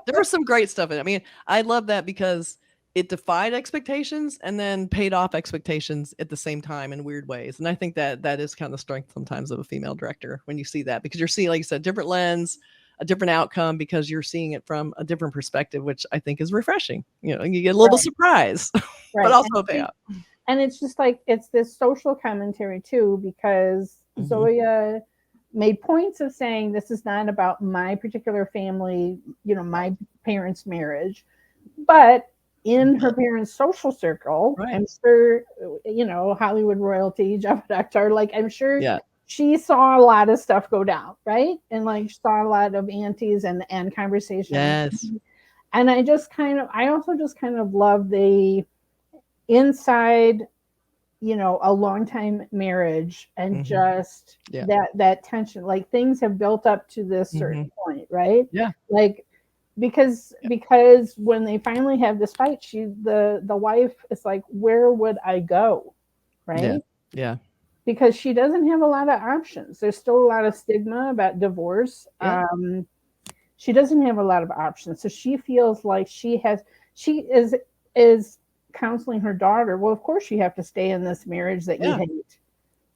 There was some great stuff in it. I mean, I love that because it defied expectations and then paid off expectations at the same time in weird ways. And I think that is kind of the strength sometimes of a female director, when you see that, because you're seeing, like you said, different lens, a different outcome, because you're seeing it from a different perspective, which I think is refreshing. You get a little right, surprise, but right. also a payoff. And it's just like, it's this social commentary too, because Hmm. Zoya made points of saying, this is not about my particular family, my parents' marriage, but in her parents' social circle, Right. I'm sure, Hollywood royalty, Javad Akhtar, like, I'm sure Yeah. she saw a lot of stuff go down, right? And like, saw a lot of aunties and conversations. Yes. And I also just kind of love the inside, a long time marriage, and Hmm. just Yeah. that tension, like, things have built up to this Hmm. certain point, right? Yeah. Like, Yeah. because when they finally have this fight, the wife is like, where would I go, Yeah. right? Yeah. Because she doesn't have a lot of options. There's still a lot of stigma about divorce. Yeah. She doesn't have a lot of options, so she feels like she is counseling her daughter. Well, of course you have to stay in this marriage that you Yeah. hate.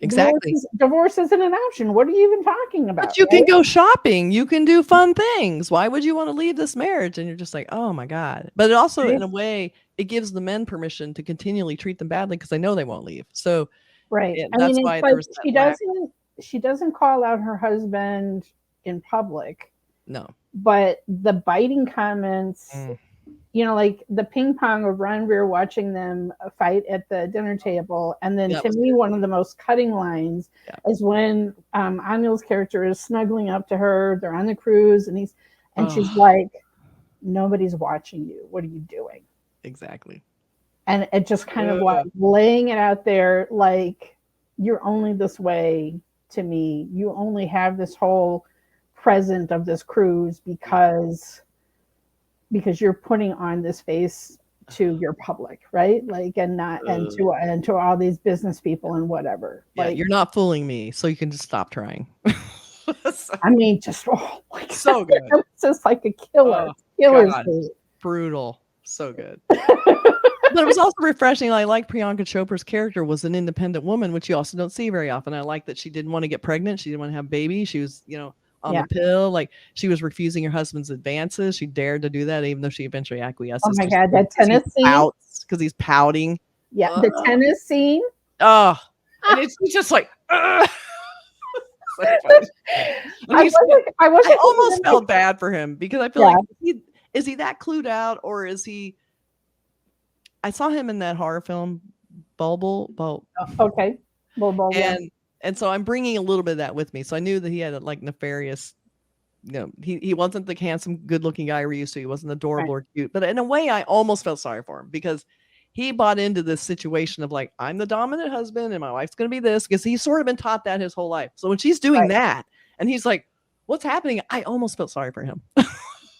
divorce, Exactly. is, divorce isn't an option. What are you even talking about, But you right? can go shopping, you can do fun things. Why would you wanna leave this marriage? And you're just like, "Oh my god." But it also, Right, in a way, it gives the men permission to continually treat them badly because they know they won't leave. So, right. I that's mean, it's why like, there was that lack. she doesn't call out her husband in public, No. but the biting comments, Mm. like the ping pong of Ranveer watching them fight at the dinner table. And then, That to was me, good. one of the most cutting lines Yeah. is when Anil's character is snuggling up to her. They're on the cruise, and she's Oh, like, nobody's watching you. What are you doing? exactly. And it just kind of like Ugh. laying it out there, like, you're only this way to me. You only have this whole present of this cruise Yeah. because you're putting on this face to your public, right? Like, and not Ugh. and to all these business people and whatever. Yeah, Like, you're not fooling me, so you can just stop trying. So I mean, just, oh my god, so good. it was just like a Oh killer god. scene. Brutal. So good. But it was also refreshing. I like Priyanka Chopra's character was an independent woman, which you also don't see very often. I like that she didn't want to get pregnant. She didn't want to have a baby. She was, on the Yeah. pill. Like, she was refusing her husband's advances. She dared to do that, even though she eventually Oh acquiesces my god, that because he tennis scene. pouts, because he's pouting. Yeah, Ugh. the tennis scene. Oh, and it's just like, ugh. So funny. And I I wasn't almost like, felt bad for him because I feel yeah. like is he that clued out, or is he? I saw him in that horror film, Bulbul, Okay. Well, yeah. and so I'm bringing a little bit of that with me. So I knew that he had a, like, nefarious, he wasn't the handsome, good looking guy we're used to. He wasn't Right. adorable or cute, but in a way, I almost felt sorry for him because he bought into this situation of like, I'm the dominant husband and my wife's going to be this, because he's sort of been taught that his whole life. So when she's doing that and he's like, what's happening? I almost felt sorry for him.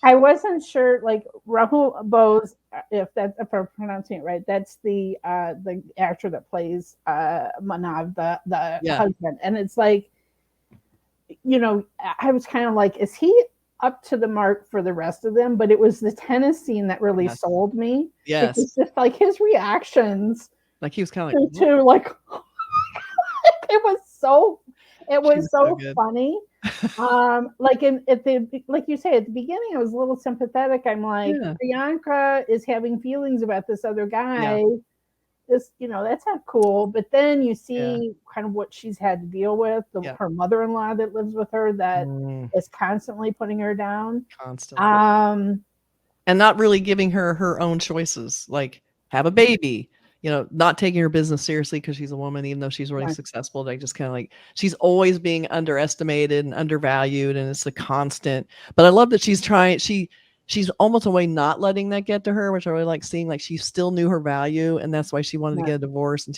I wasn't sure, like Rahul Bose, if I'm pronouncing it right, that's the actor that plays Manav, the husband, and it's like, I was kind of like, is he up to the mark for the rest of them? But it was the tennis scene that really sold me. Yes, it's just like his reactions, like he was kind of to like, it was so funny. Like like you say at the beginning, I was a little sympathetic. I'm like, Priyanka is having feelings about this other guy. This, that's not cool. But then you see kind of what she's had to deal with. Her mother-in-law that lives with her that is constantly putting her down. Constantly. And not really giving her her own choices, like have a baby. Not taking her business seriously because she's a woman, even though she's really successful. They just kind of like, she's always being underestimated and undervalued, and it's a constant. But I love that she's trying. She's almost a way not letting that get to her, which I really like seeing. Like she still knew her value, and that's why she wanted to get a divorce.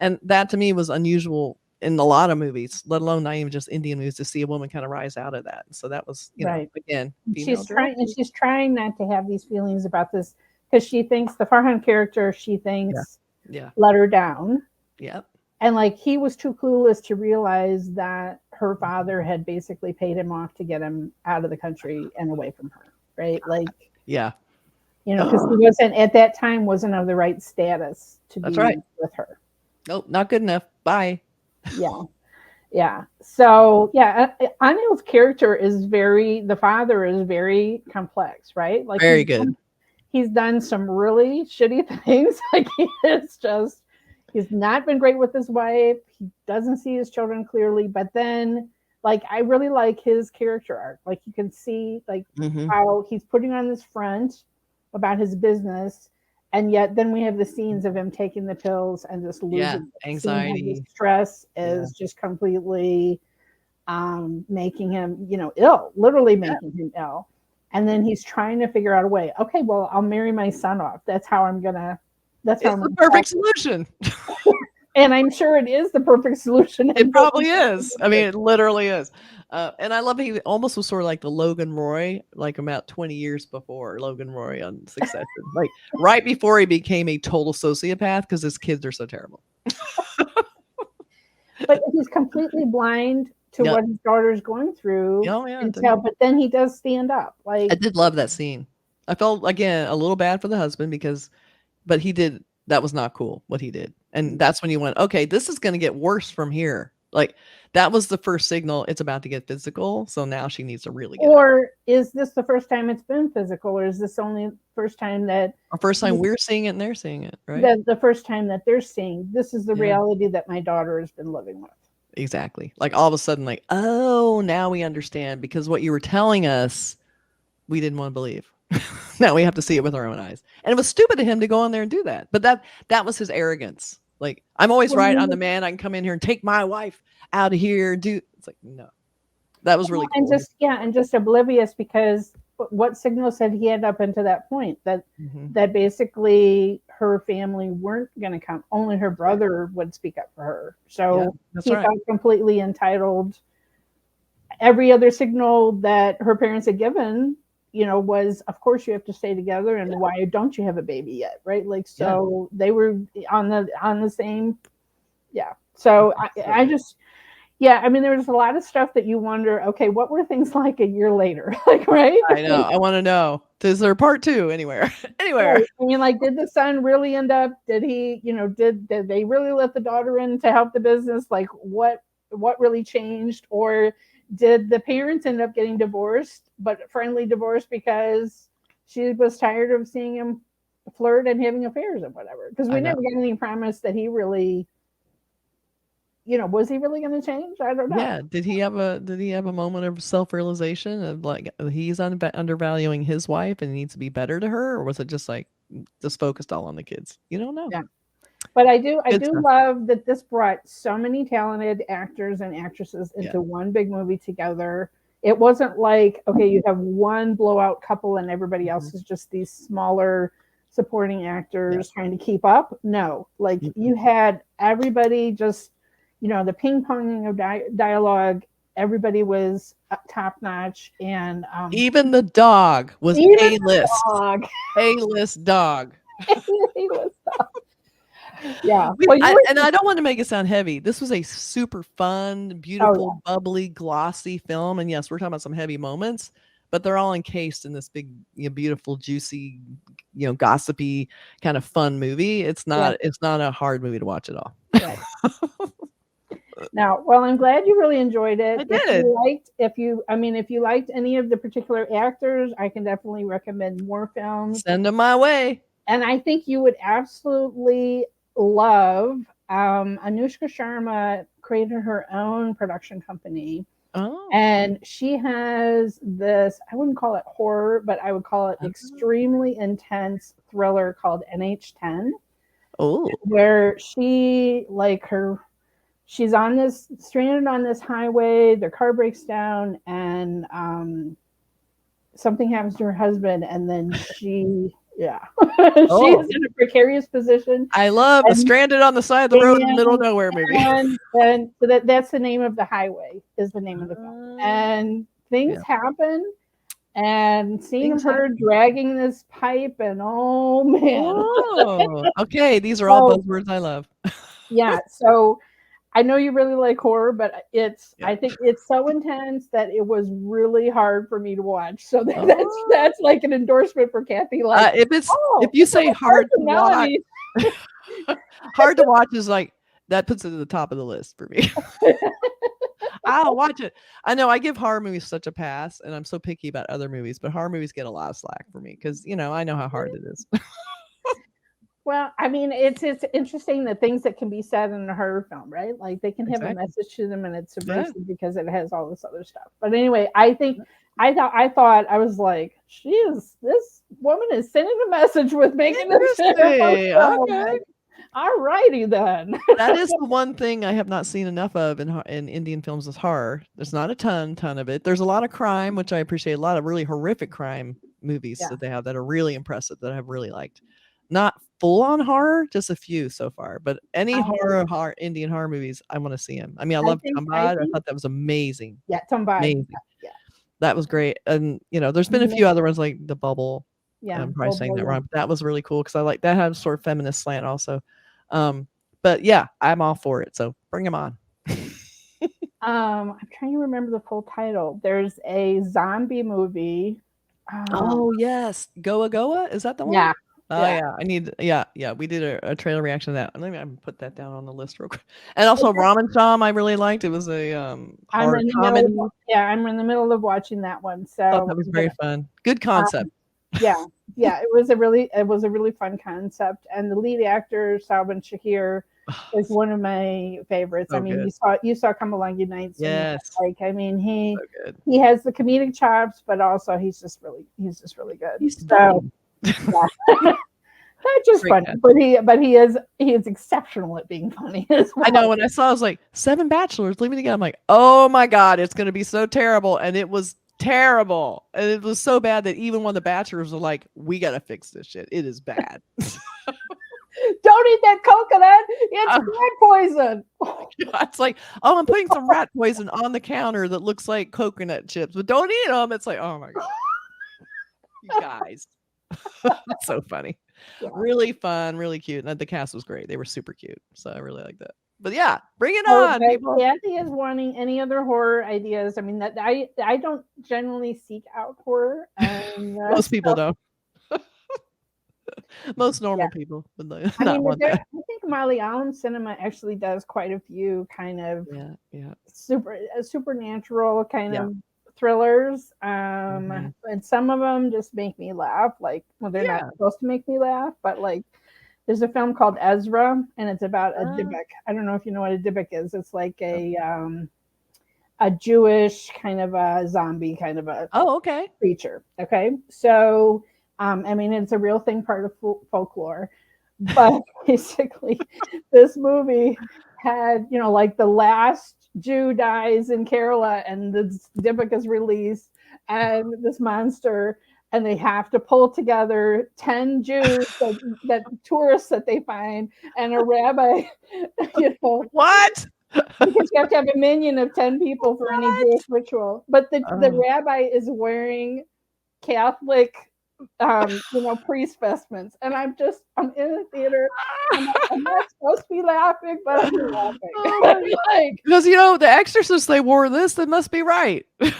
And that to me was unusual in a lot of movies, let alone not even just Indian movies, to see a woman kind of rise out of that. So that was, again, she's trying not to have these feelings about this. Because she thinks the Farhan character, let her down. Yep. And like he was too clueless to realize that her father had basically paid him off to get him out of the country and away from her. Right. Like, because he wasn't at that time, wasn't of the right status to be with her. Nope. Not good enough. Bye. Yeah. So Anil's character is the father is very complex, right? Like very good. He's done some really shitty things. Like he's not been great with his wife. He doesn't see his children clearly. But then, like, I really like his character arc. Like, you can see, like, how he's putting on this front about his business. And yet then we have the scenes of him taking the pills and just losing anxiety. Stress is just completely making him, ill, literally making him ill. And then he's trying to figure out a way. Okay, well, I'll marry my son off. That's how I'm gonna. That's how. It's the perfect solution. And I'm sure it is the perfect solution. It probably is. I mean, it literally is. And I love he almost was sort of like the Logan Roy, like about 20 years before Logan Roy on Succession, like right before he became a total sociopath because his kids are so terrible. But he's completely blind to what his daughter's going through. But then he does stand up. Like, I did love that scene. I felt again a little bad for the husband but he did. That was not cool what he did, and that's when you went, okay, this is going to get worse from here. Like that was the first signal. It's about to get physical. So now she needs to really get. Or is this the first time it's been physical, or is this only first time that? Or first time we're seeing it and they're seeing it, right? The first time that they're seeing this is the reality that my daughter has been living with. Exactly. Like all of a sudden, like, oh, now we understand because what you were telling us, we didn't want to believe. Now we have to see it with our own eyes. And it was stupid of him to go on there and do that. But that was his arrogance. Like, I'm always right. I'm the man. I can come in here and take my wife out of here. It's like, no. That was really cool. And just oblivious because what signals had he had up until that point that basically her family weren't going to come. Only her brother would speak up for her. So he felt completely entitled. Every other signal that her parents had given, was, of course you have to stay together, and why don't you have a baby yet, right? Like, so they were on the same. So I just. Yeah, I mean, there was a lot of stuff that you wonder, okay, what were things like a year later? Like, right? I know. I want to know. Is there part 2 anywhere? Anywhere. Right. I mean, like, did the son really end up, did he, did they really let the daughter in to help the business? Like, what really changed? Or did the parents end up getting divorced, but friendly divorce because she was tired of seeing him flirt and having affairs and whatever? Because we never got any promise that he really... was he really going to change? I don't know. Yeah. Did he have a moment of self-realization of like he's undervaluing his wife and he needs to be better to her? Or was it just like just focused all on the kids? You don't know. Yeah. But I do love that this brought so many talented actors and actresses into one big movie together. It wasn't like, okay, you have one blowout couple and everybody else is just these smaller supporting actors trying to keep up. No, like you had everybody just, the ping ponging of dialogue. Everybody was top notch, and even the dog was A-list. A-list dog. A-list dog. Yeah. And I don't want to make it sound heavy. This was a super fun, beautiful, bubbly, glossy film. And yes, we're talking about some heavy moments, but they're all encased in this big, beautiful, juicy, gossipy kind of fun movie. It's not a hard movie to watch at all. Right. Now, well, I'm glad you really enjoyed it. I did. If you liked any of the particular actors, I can definitely recommend more films. Send them my way. And I think you would absolutely love Anushka Sharma created her own production company. Oh. And she has this, I wouldn't call it horror, but I would call it extremely intense thriller called NH10. Oh. Where she's stranded on this highway, their car breaks down, and something happens to her husband, and then she's in a precarious position. I love a stranded on the side of the road in the middle of nowhere movie. And so that's the name of the highway, is the name of the film. And things happen, and seeing her dragging this pipe, and oh man. Oh, okay, these are all buzzwords I love. Yeah, so I know you really like horror, but I think it's so intense that it was really hard for me to watch. So that's like an endorsement for Kathy. Like, if you say hard to watch, hard to watch is like, that puts it at the top of the list for me. I'll watch it. I know I give horror movies such a pass, and I'm so picky about other movies, but horror movies get a lot of slack for me because I know how hard it is. Well, I mean, it's interesting the things that can be said in a horror film, right? Like they can have a message to them, and it's subversive because it has all this other stuff. But anyway, I thought I was like, this woman is sending a message with making this. Okay. All righty then. That is the one thing I have not seen enough of in Indian films is horror. There's not a ton of it. There's a lot of crime, which I appreciate. A lot of really horrific crime movies that they have that are really impressive that I've really liked. Not full on horror, just a few so far. But any horror Indian horror movies, I want to see them. I mean, I love Tambad. I thought that was amazing. Yeah, Tambad. Amazing. Yeah, that was great. And there's been a few other ones like The Bubble. Yeah, I'm probably saying that wrong. But that was really cool because I like that had a sort of feminist slant also. But yeah, I'm all for it. So bring them on. I'm trying to remember the full title. There's a zombie movie. Oh yes, Goa. Is that the one? Yeah. Oh yeah. We did a trailer reaction to that. Let me put that down on the list real quick. And also Ramen Sham, I really liked. It was a horror comedy. I'm in the middle of watching that one. So I thought that was very fun. Good concept. Yeah. It was a really fun concept. And the lead actor, Salman Shahir, is one of my favorites. I mean, you saw Come Along Unites. Yes. He has the comedic chops, but also he's just really good. He's not just funny, but he is exceptional at being funny as well. I know, when I saw, I was like, 7 bachelors living together. I'm like, oh my God, it's gonna be so terrible. And it was terrible. And it was so bad that even one of the bachelors were like, we gotta fix this shit. It is bad. Don't eat that coconut. It's rat poison. It's like, I'm putting some rat poison on the counter that looks like coconut chips, but don't eat them. It's like, oh my God. You guys. That's so funny. Yeah. Really fun, really cute. And the cast was great. They were super cute. So I really like that. But yeah, bring it on, people. Kathy is wanting any other horror ideas. I mean, that I don't generally seek out horror. And, most people don't. Most normal people. I think Malayalam cinema actually does quite a few kind of supernatural kind of thrillers. And some of them just make me laugh. Like, well, they're not supposed to make me laugh, but like, there's a film called Ezra, and it's about a Dybbuk. I don't know if you know what a Dybbuk is. It's like a Jewish kind of a zombie kind of a creature. Okay, so I mean, it's a real thing, part of folklore. But basically, this movie had, like the last Jew dies in Kerala, and the Dybbuk is released, and this monster and they have to pull together 10 Jews that tourists that they find and a rabbi, What? because you have to have a minion of 10 people for any Jewish ritual. But the rabbi is wearing Catholic, priest vestments, and I'm in the theater. I'm not supposed to be laughing, but I'm laughing. Because The Exorcist, they wore this. That must be right. That's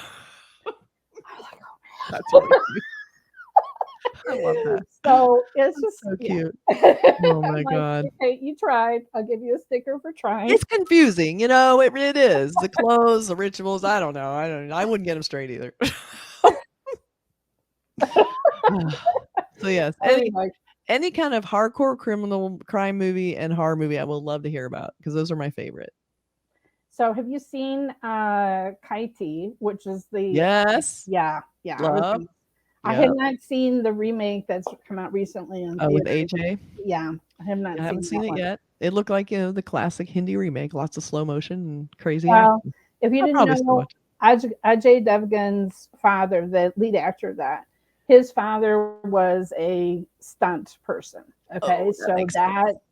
really cute. I love that. So it's just so cute. Oh my god! Okay, you tried. I'll give you a sticker for trying. It's confusing, it is. The clothes, the rituals. I don't know. I wouldn't get them straight either. So yes, any kind of hardcore criminal crime movie and horror movie, I will love to hear about because those are my favorite. So have you seen Kaiti, which is the yes, yeah. Love. I have not seen the remake that's come out recently with AJ. Yeah, I have not. I haven't seen it yet. It looked like the classic Hindi remake, lots of slow motion and crazy. Well, if you didn't know, Ajay Devgan's father, the lead actor of that, his father was a stunt person. Okay,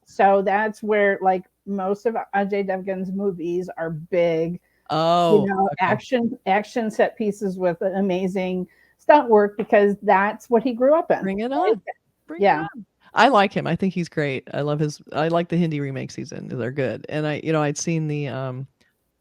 so that's where like most of Ajay Devgan's movies are big. Action set pieces with amazing stunt work because that's what he grew up in. Bring it on. Bring it on. I like him. I think he's great. I like the Hindi remakes he's in. They're good. And I'd seen the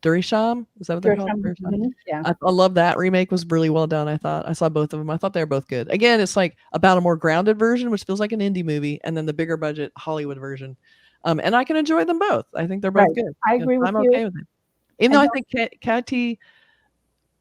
Durisham. Is that what they're called? Mm-hmm. Yeah. I love that remake. Was really well done. I saw both of them. I thought they were both good. Again, it's like about a more grounded version, which feels like an indie movie, and then the bigger budget Hollywood version. And I can enjoy them both. I think they're both good. I agree with you. I'm okay with it. Even though I think Kati,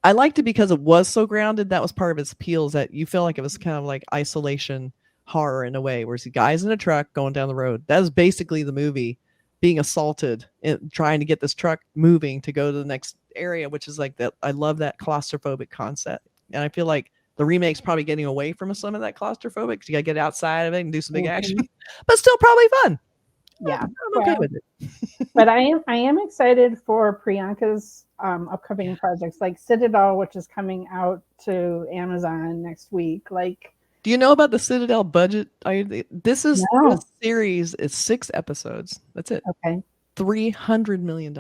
I liked it because it was so grounded. That was part of its appeal, is that you feel like it was kind of like isolation horror in a way, where the guy's in a truck going down the road. That is basically the movie, being assaulted and trying to get this truck moving to go to the next area, which is like that. I love that claustrophobic concept. And I feel like the remake's probably getting away from some of that claustrophobic because you got to get outside of it and do some big action, but still probably fun. Yeah, I'm okay with it. But I am excited for Priyanka's upcoming projects like Citadel, which is coming out to Amazon next week. Like, do you know about the Citadel budget? This series is 6 episodes. That's it. Okay. $300 million.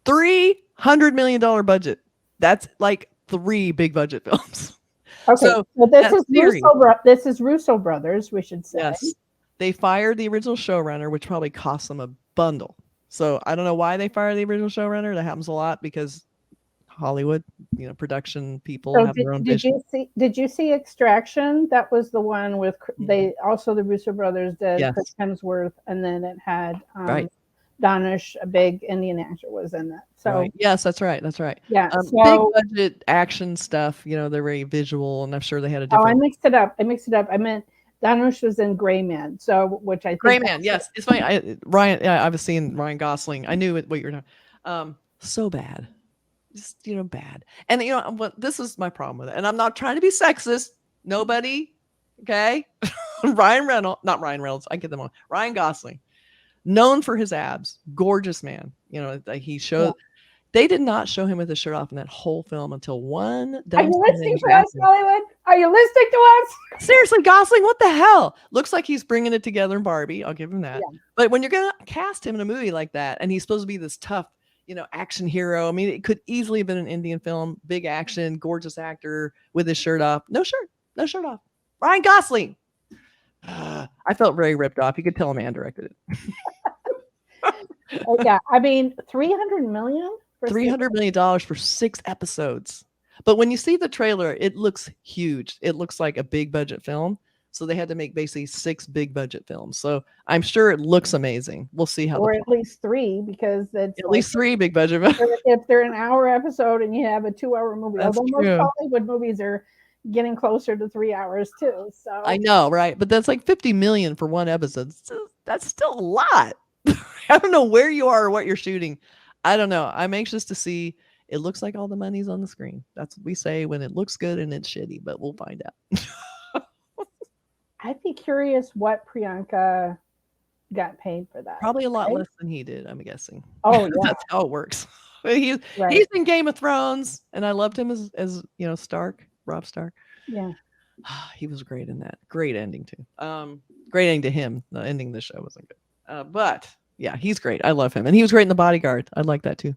$300 million budget. That's like 3 big budget films. Okay. So this is Russo brothers, we should say. Yes. They fired the original showrunner, which probably cost them a bundle. So I don't know why they fired the original showrunner. That happens a lot because Hollywood, production people have their own vision. Did you see Extraction? That was the one with the Russo brothers did Chris Hemsworth, and then it had Danish, a big Indian actor, was in that. So yes, that's right. Yeah, big budget action stuff. They're very visual, and I'm sure they had a different. I mixed it up. I meant Danush was in Gray Man, which I think Gray Man. Yes, it's funny. Ryan, I was seeing Ryan Gosling. I knew what you were talking. So bad. Just bad. And what this is my problem with it. And I'm not trying to be sexist. Nobody, okay? Not Ryan Reynolds. I get them on. Ryan Gosling, known for his abs, gorgeous man. He showed. Yeah. They did not show him with his shirt off in that whole film until one. Are you listening to us, Hollywood? Are you listening to us? Seriously, Gosling, what the hell? Looks like he's bringing it together in Barbie. I'll give him that. Yeah. But when you're gonna cast him in a movie like that, and he's supposed to be this tough, action hero. I mean, it could easily have been an Indian film, big action, gorgeous actor with his shirt off. No shirt off. Ryan Gosling. I felt very ripped off. You could tell a man directed it. Yeah, I mean, $300 million. $300 million for 6 episodes. But when you see the trailer, it looks huge. It looks like a big budget film. So they had to make basically 6 big budget films. So I'm sure it looks amazing. We'll see how. Or at least 3, because that's at least 3 big budget films. If they're an hour episode and you have a 2-hour movie, although most Hollywood movies are getting closer to 3 hours too. So I know, right? But that's like $50 million for one episode. That's still a lot. I don't know where you are or what you're shooting. I don't know. I'm anxious to see. It looks like all the money's on the screen. That's what we say when it looks good and it's shitty, but we'll find out. I'd be curious what Priyanka got paid for that. Probably a lot less than he did, I'm guessing. Oh, yeah. That's how it works. He's in Game of Thrones, and I loved him as Stark, Rob Stark. Yeah. He was great in that. Great ending too. Great ending to him. The ending of the show wasn't good. But yeah, he's great. I love him, and he was great in The Bodyguard. I like that too.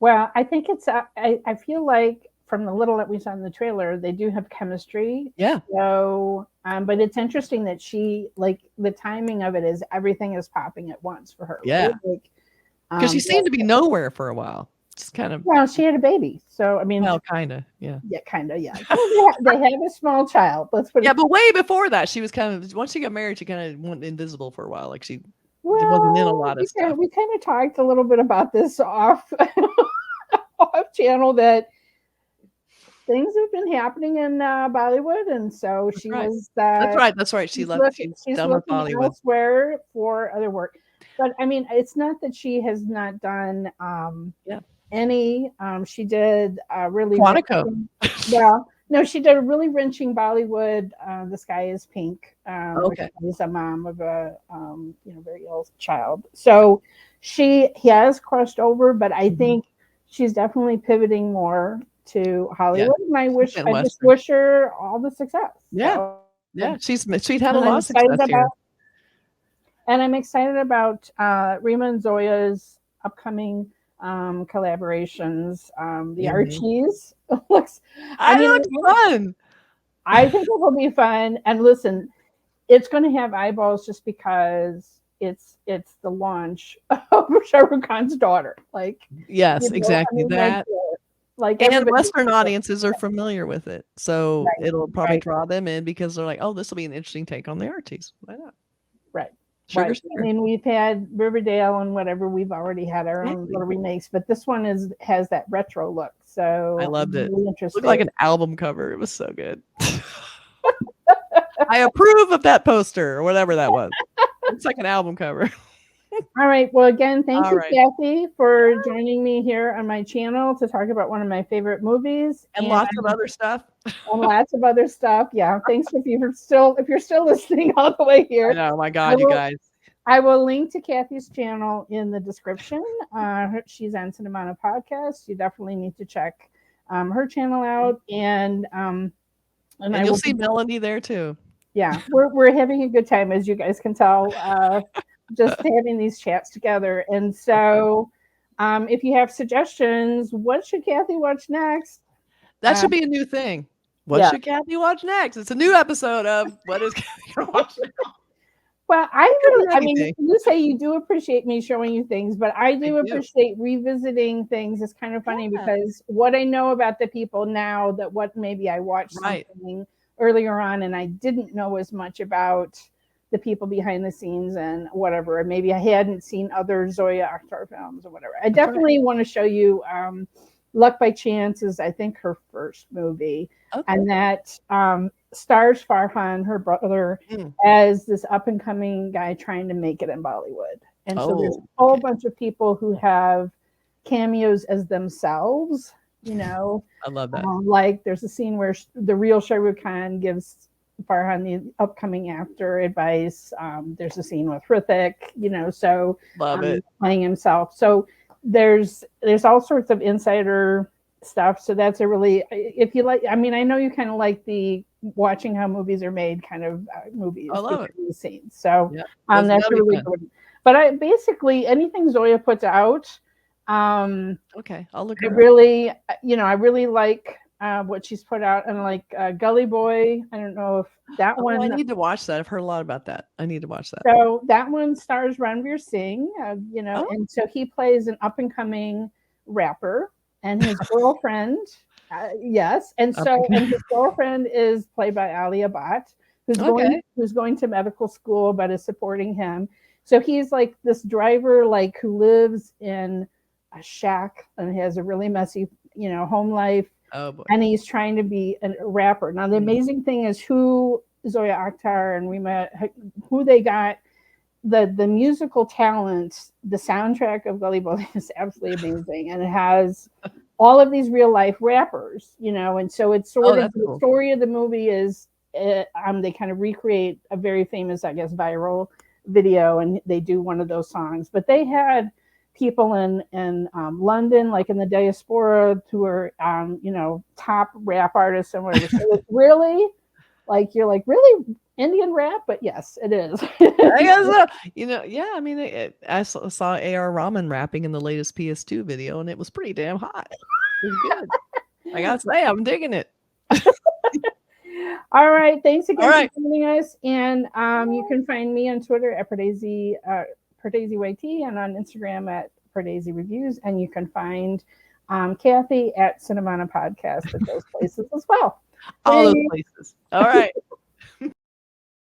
Well, I think it's. I feel like from the little that we saw in the trailer, they do have chemistry. Yeah. So, but it's interesting that she like the timing of it is everything is popping at once for her. Yeah. Right? Like, Because she seemed to be nowhere for a while. Just kind of. Well, she had a baby, so I mean. Well, kind of. Yeah. Yeah, kind of. Yeah. They have a small child. Let's put it. Yeah, but way before that, she was kind of. Once she got married, she kind of went invisible for a while. Like she wasn't in a lot of stuff. We kind of talked a little bit about this off channel that things have been happening in Bollywood, and so she was. That's right. That's right. She's done with Bollywood elsewhere for other work. But I mean, it's not that she has not done any. She did really. Quantico. Well, no, she did a really wrenching Bollywood. The Sky Is Pink. Okay. She's a mom of a very ill child. So she has crossed over, but I think she's definitely pivoting more to Hollywood. And I just wish her all the success. Yeah. So, yeah. She's had a lot of success here. And I'm excited about Rima and Zoya's upcoming collaborations. The Archies looks fun. I think it will be fun. And listen, it's going to have eyeballs just because it's the launch of Shah Rukh Khan's daughter. Like, yes, exactly that. Like and Western audiences are familiar with it, so it'll probably draw them in because they're like, "Oh, this will be an interesting take on the Archies." Why not? Right. Right. I mean, we've had Riverdale and whatever. We've already had our own little remakes, but this one has that retro look. So I loved it. Really it looked like an album cover. It was so good. I approve of that poster or whatever that was. It's like an album cover. All right. Well, again, thank you, Kathy, for joining me here on my channel to talk about one of my favorite movies and lots of other stuff. And lots of other stuff. Yeah. Thanks if you're still listening all the way here. I know. My God, you guys. I will link to Kathy's channel in the description. She's on Cinemondo Podcast. You definitely need to check her channel out, and you'll see Melanie there too. Yeah, we're having a good time, as you guys can tell. Just having these chats together. And so if you have suggestions, what should Kathy watch next? That should be a new thing. What should Kathy watch next? It's a new episode of What is Kathy going to watch next? Well, you say you do appreciate me showing you things, but I do appreciate revisiting things. It's kind of funny because what I know about the people now that what maybe I watched something earlier on and I didn't know as much about the people behind the scenes and whatever. And maybe I hadn't seen other Zoya Akhtar films or whatever. I definitely want to show you Luck by Chance is, I think, her first movie. Okay. And that stars Farhan, her brother, as this up-and-coming guy trying to make it in Bollywood. And so there's a whole bunch of people who have cameos as themselves, I love that. Like there's a scene where the real Shah Rukh Khan gives Farhan, the upcoming actor, advice. There's a scene with Ritesh, so love it. Playing himself. So there's all sorts of insider stuff. So that's a really, if you like, I mean, I know you kind of like the watching how movies are made kind of movies. I love it. Scenes. So that's really good. But I basically anything Zoya puts out. Okay, I'll look. I really like what she's put out, and like Gully Boy. I don't know if that one. I need to watch that. I've heard a lot about that. I need to watch that. So that one stars Ranveer Singh, and so he plays an up and coming rapper, and his girlfriend, yes, and his girlfriend is played by Alia Bhatt, who's going to medical school, but is supporting him. So he's like this driver, like who lives in a shack and has a really messy, home life. Oh, boy. And he's trying to be a rapper. Now, the amazing thing is who Zoya Akhtar and Rima, who they got, the musical talent, the soundtrack of Gully Boy is absolutely amazing. And it has all of these real life rappers, and so it's sort of the story of the movie is they kind of recreate a very famous, I guess, viral video, and they do one of those songs. But they had people in London, like in the diaspora, who are top rap artists and whatever. So really, like you're like, really Indian rap, but yes, it is. I guess so. Yeah. I mean, I saw A.R. Rahman rapping in the latest PS2 video, and it was pretty damn hot. It was good. I gotta say, I'm digging it. All right. Thanks again for joining us. And you can find me on Twitter at Pardesi YT, and on Instagram at Pardesi Reviews. And you can find Kathy at Cinemondo Podcast at those places as well. All those places. All right.